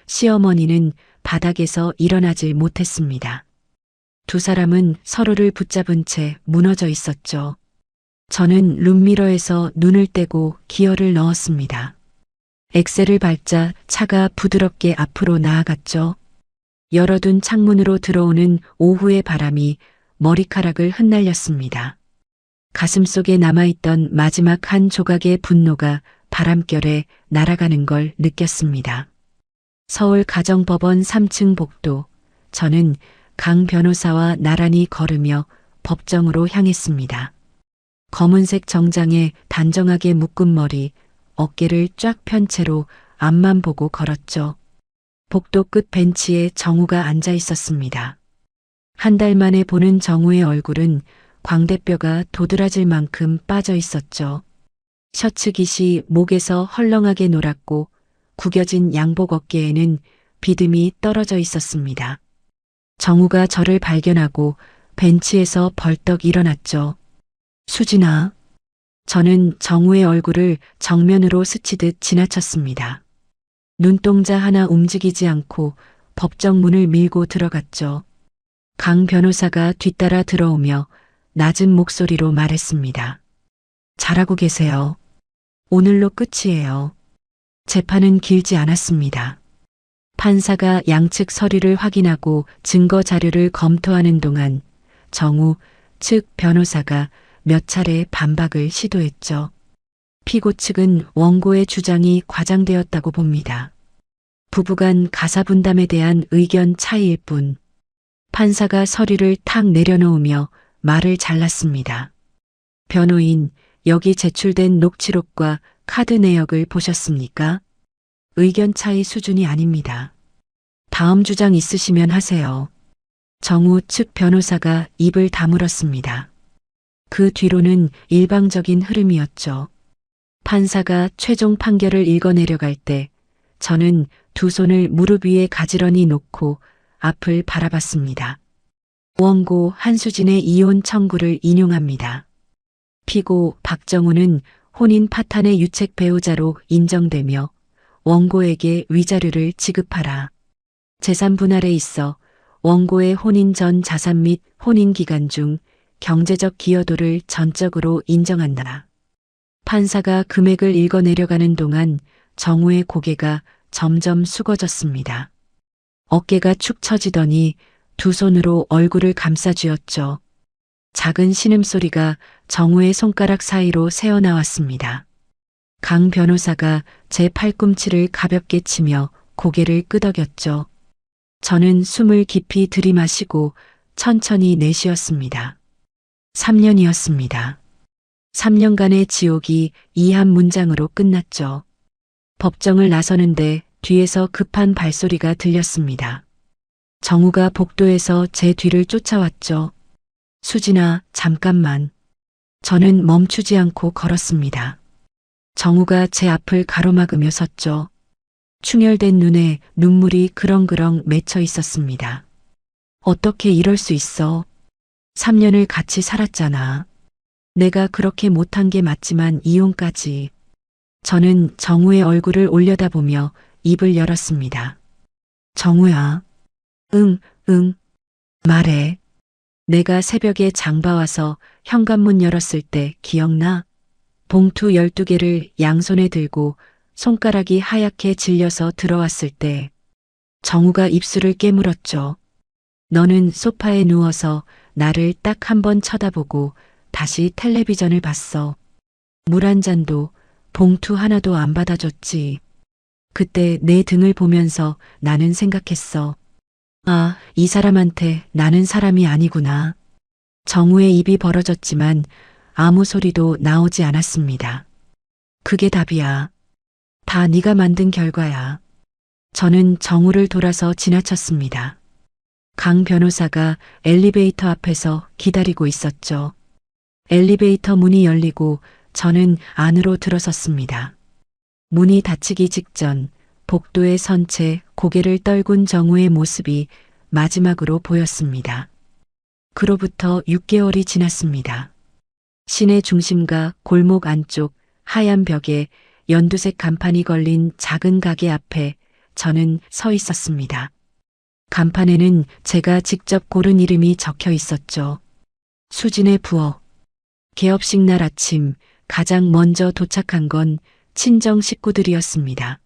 S2: 시어머니는 바닥에서 일어나질 못했습니다. 두 사람은 서로를 붙잡은 채 무너져 있었죠. 저는 룸미러에서 눈을 떼고 기어를 넣었습니다. 엑셀을 밟자 차가 부드럽게 앞으로 나아갔죠. 열어둔 창문으로 들어오는 오후의 바람이 머리카락을 흩날렸습니다. 가슴속에 남아있던 마지막 한 조각의 분노가 바람결에 날아가는 걸 느꼈습니다. 서울가정법원 3층 복도. 저는 강 변호사와 나란히 걸으며 법정으로 향했습니다. 검은색 정장에 단정하게 묶은 머리, 어깨를 쫙 편 채로 앞만 보고 걸었죠. 복도 끝 벤치에 정우가 앉아 있었습니다. 한 달 만에 보는 정우의 얼굴은 광대뼈가 도드라질 만큼 빠져 있었죠. 셔츠 깃이 목에서 헐렁하게 놀았고 구겨진 양복 어깨에는 비듬이 떨어져 있었습니다. 정우가 저를 발견하고 벤치에서 벌떡 일어났죠. 수진아. 저는 정우의 얼굴을 정면으로 스치듯 지나쳤습니다. 눈동자 하나 움직이지 않고 법정 문을 밀고 들어갔죠. 강 변호사가 뒤따라 들어오며 낮은 목소리로 말했습니다. 잘하고 계세요. 오늘로 끝이에요. 재판은 길지 않았습니다. 판사가 양측 서류를 확인하고 증거 자료를 검토하는 동안 정우 측 변호사가 몇 차례 반박을 시도했죠. 피고 측은 원고의 주장이 과장되었다고 봅니다. 부부간 가사분담에 대한 의견 차이일 뿐. 판사가 서류를 탁 내려놓으며 말을 잘랐습니다. 변호인, 여기 제출된 녹취록과 카드 내역을 보셨습니까? 의견 차이 수준이 아닙니다. 다음 주장 있으시면 하세요. 정우 측 변호사가 입을 다물었습니다. 그 뒤로는 일방적인 흐름이었죠. 판사가 최종 판결을 읽어내려갈 때 저는 두 손을 무릎 위에 가지런히 놓고 앞을 바라봤습니다. 원고 한수진의 이혼 청구를 인용합니다. 피고 박정우는 혼인 파탄의 유책 배우자로 인정되며 원고에게 위자료를 지급하라. 재산 분할에 있어 원고의 혼인 전 자산 및 혼인 기간 중 경제적 기여도를 전적으로 인정한다. 판사가 금액을 읽어내려가는 동안 정우의 고개가 점점 숙어졌습니다. 어깨가 축 처지더니 두 손으로 얼굴을 감싸쥐었죠. 작은 신음소리가 정우의 손가락 사이로 새어나왔습니다. 강 변호사가 제 팔꿈치를 가볍게 치며 고개를 끄덕였죠. 저는 숨을 깊이 들이마시고 천천히 내쉬었습니다. 3년이었습니다. 3년간의 지옥이 이 한 문장으로 끝났죠. 법정을 나서는데 뒤에서 급한 발소리가 들렸습니다. 정우가 복도에서 제 뒤를 쫓아왔죠. 수진아, 잠깐만. 저는 멈추지 않고 걸었습니다. 정우가 제 앞을 가로막으며 섰죠. 충혈된 눈에 눈물이 그렁그렁 맺혀 있었습니다. 어떻게 이럴 수 있어? 3년을 같이 살았잖아. 내가 그렇게 못한 게 맞지만 이혼까지. 저는 정우의 얼굴을 올려다보며 입을 열었습니다. 정우야. 응. 말해. 내가 새벽에 장봐와서 현관문 열었을 때 기억나? 봉투 12개를 양손에 들고 손가락이 하얗게 질려서 들어왔을 때 정우가 입술을 깨물었죠. 너는 소파에 누워서 나를 딱 한 번 쳐다보고 다시 텔레비전을 봤어. 물 한 잔도 봉투 하나도 안 받아줬지. 그때 내 등을 보면서 나는 생각했어. 아, 이 사람한테 나는 사람이 아니구나. 정우의 입이 벌어졌지만 아무 소리도 나오지 않았습니다. 그게 답이야. 다 네가 만든 결과야. 저는 정우를 돌아서 지나쳤습니다. 강 변호사가 엘리베이터 앞에서 기다리고 있었죠. 엘리베이터 문이 열리고 저는 안으로 들어섰습니다. 문이 닫히기 직전 복도에 선 채 고개를 떨군 정우의 모습이 마지막으로 보였습니다. 그로부터 6개월이 지났습니다. 시내 중심가 골목 안쪽 하얀 벽에 연두색 간판이 걸린 작은 가게 앞에 저는 서 있었습니다. 간판에는 제가 직접 고른 이름이 적혀 있었죠. 수진의 부엌. 개업식 날 아침 가장 먼저 도착한 건 친정 식구들이었습니다.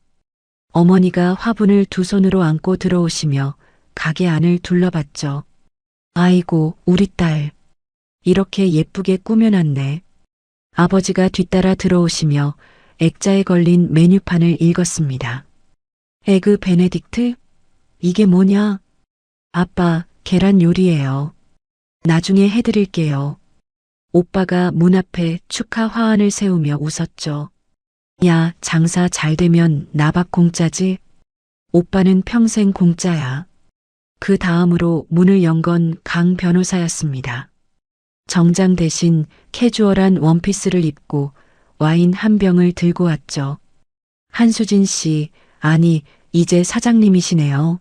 S2: 어머니가 화분을 두 손으로 안고 들어오시며 가게 안을 둘러봤죠. 아이고, 우리 딸. 이렇게 예쁘게 꾸며놨네. 아버지가 뒤따라 들어오시며 액자에 걸린 메뉴판을 읽었습니다. 에그 베네딕트? 이게 뭐냐? 아빠, 계란 요리예요. 나중에 해드릴게요. 오빠가 문 앞에 축하 화환을 세우며 웃었죠. 야, 장사 잘 되면 나밥 공짜지? 오빠는 평생 공짜야. 그 다음으로 문을 연 건 강 변호사였습니다. 정장 대신 캐주얼한 원피스를 입고 와인 한 병을 들고 왔죠. 한수진 씨, 아니, 이제 사장님이시네요.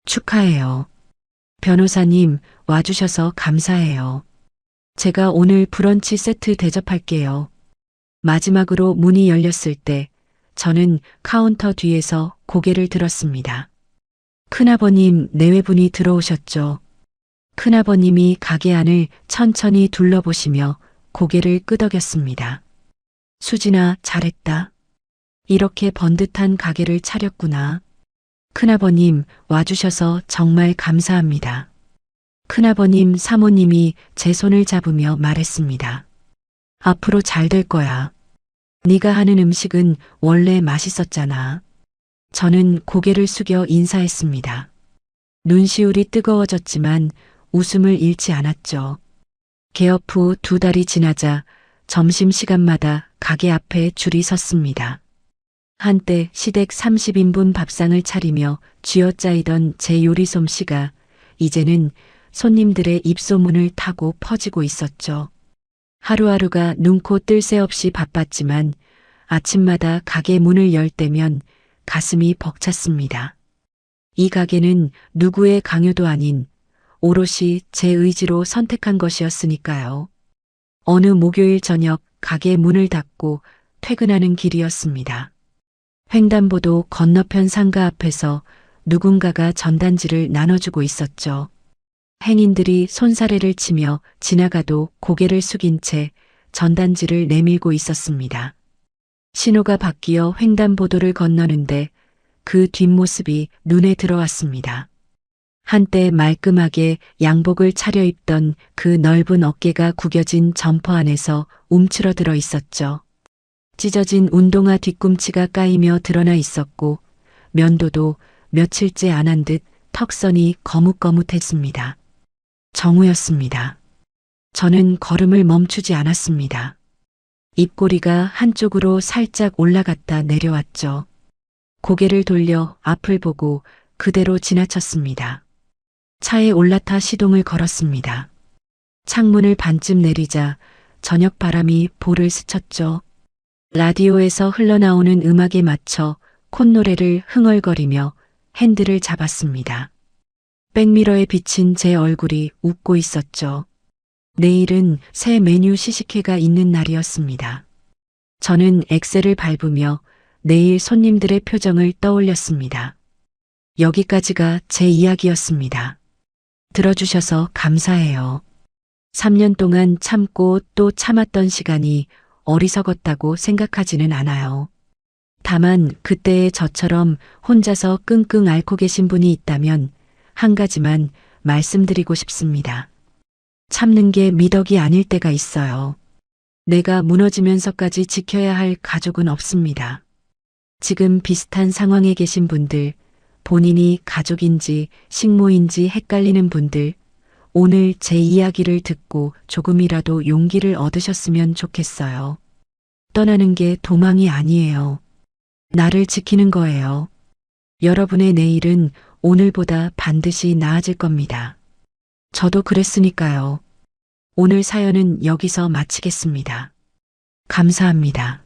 S2: 축하해요. 변호사님, 와주셔서 감사해요. 제가 오늘 브런치 세트 대접할게요. 마지막으로 문이 열렸을 때 저는 카운터 뒤에서 고개를 들었습니다. 큰아버님 내외분이 들어오셨죠. 큰아버님이 가게 안을 천천히 둘러보시며 고개를 끄덕였습니다. 수진아, 잘했다. 이렇게 번듯한 가게를 차렸구나. 큰아버님 와주셔서 정말 감사합니다. 큰아버님, 사모님이 제 손을 잡으며 말했습니다. 앞으로 잘 될 거야. 네가 하는 음식은 원래 맛있었잖아. 저는 고개를 숙여 인사했습니다. 눈시울이 뜨거워졌지만 웃음을 잃지 않았죠. 개업 후 2달이 지나자 점심시간마다 가게 앞에 줄이 섰습니다. 한때 시댁 30인분 밥상을 차리며 쥐어짜이던 제 요리 솜씨가 이제는 손님들의 입소문을 타고 퍼지고 있었죠. 하루하루가 눈코 뜰 새 없이 바빴지만 아침마다 가게 문을 열 때면 가슴이 벅찼습니다. 이 가게는 누구의 강요도 아닌 오롯이 제 의지로 선택한 것이었으니까요. 어느 목요일 저녁 가게 문을 닫고 퇴근하는 길이었습니다. 횡단보도 건너편 상가 앞에서 누군가가 전단지를 나눠주고 있었죠. 행인들이 손사래를 치며 지나가도 고개를 숙인 채 전단지를 내밀고 있었습니다. 신호가 바뀌어 횡단보도를 건너는데 그 뒷모습이 눈에 들어왔습니다. 한때 말끔하게 양복을 차려입던 그 넓은 어깨가 구겨진 점퍼 안에서 움츠러들어 있었죠. 찢어진 운동화 뒤꿈치가 까이며 드러나 있었고 면도도 며칠째 안 한 듯 턱선이 거뭇거뭇했습니다. 정우였습니다. 저는 걸음을 멈추지 않았습니다. 입꼬리가 한쪽으로 살짝 올라갔다 내려왔죠. 고개를 돌려 앞을 보고 그대로 지나쳤습니다. 차에 올라타 시동을 걸었습니다. 창문을 반쯤 내리자 저녁 바람이 볼을 스쳤죠. 라디오에서 흘러나오는 음악에 맞춰 콧노래를 흥얼거리며 핸들을 잡았습니다. 백미러에 비친 제 얼굴이 웃고 있었죠. 내일은 새 메뉴 시식회가 있는 날이었습니다. 저는 엑셀을 밟으며 내일 손님들의 표정을 떠올렸습니다. 여기까지가 제 이야기였습니다. 들어주셔서 감사해요. 3년 동안 참고 또 참았던 시간이 어리석었다고 생각하지는 않아요. 다만 그때의 저처럼 혼자서 끙끙 앓고 계신 분이 있다면 한 가지만 말씀드리고 싶습니다. 참는 게 미덕이 아닐 때가 있어요. 내가 무너지면서까지 지켜야 할 가족은 없습니다. 지금 비슷한 상황에 계신 분들, 본인이 가족인지 식모인지 헷갈리는 분들, 오늘 제 이야기를 듣고 조금이라도 용기를 얻으셨으면 좋겠어요. 떠나는 게 도망이 아니에요. 나를 지키는 거예요. 여러분의 내일은 오늘보다 반드시 나아질 겁니다. 저도 그랬으니까요. 오늘 사연은 여기서 마치겠습니다. 감사합니다.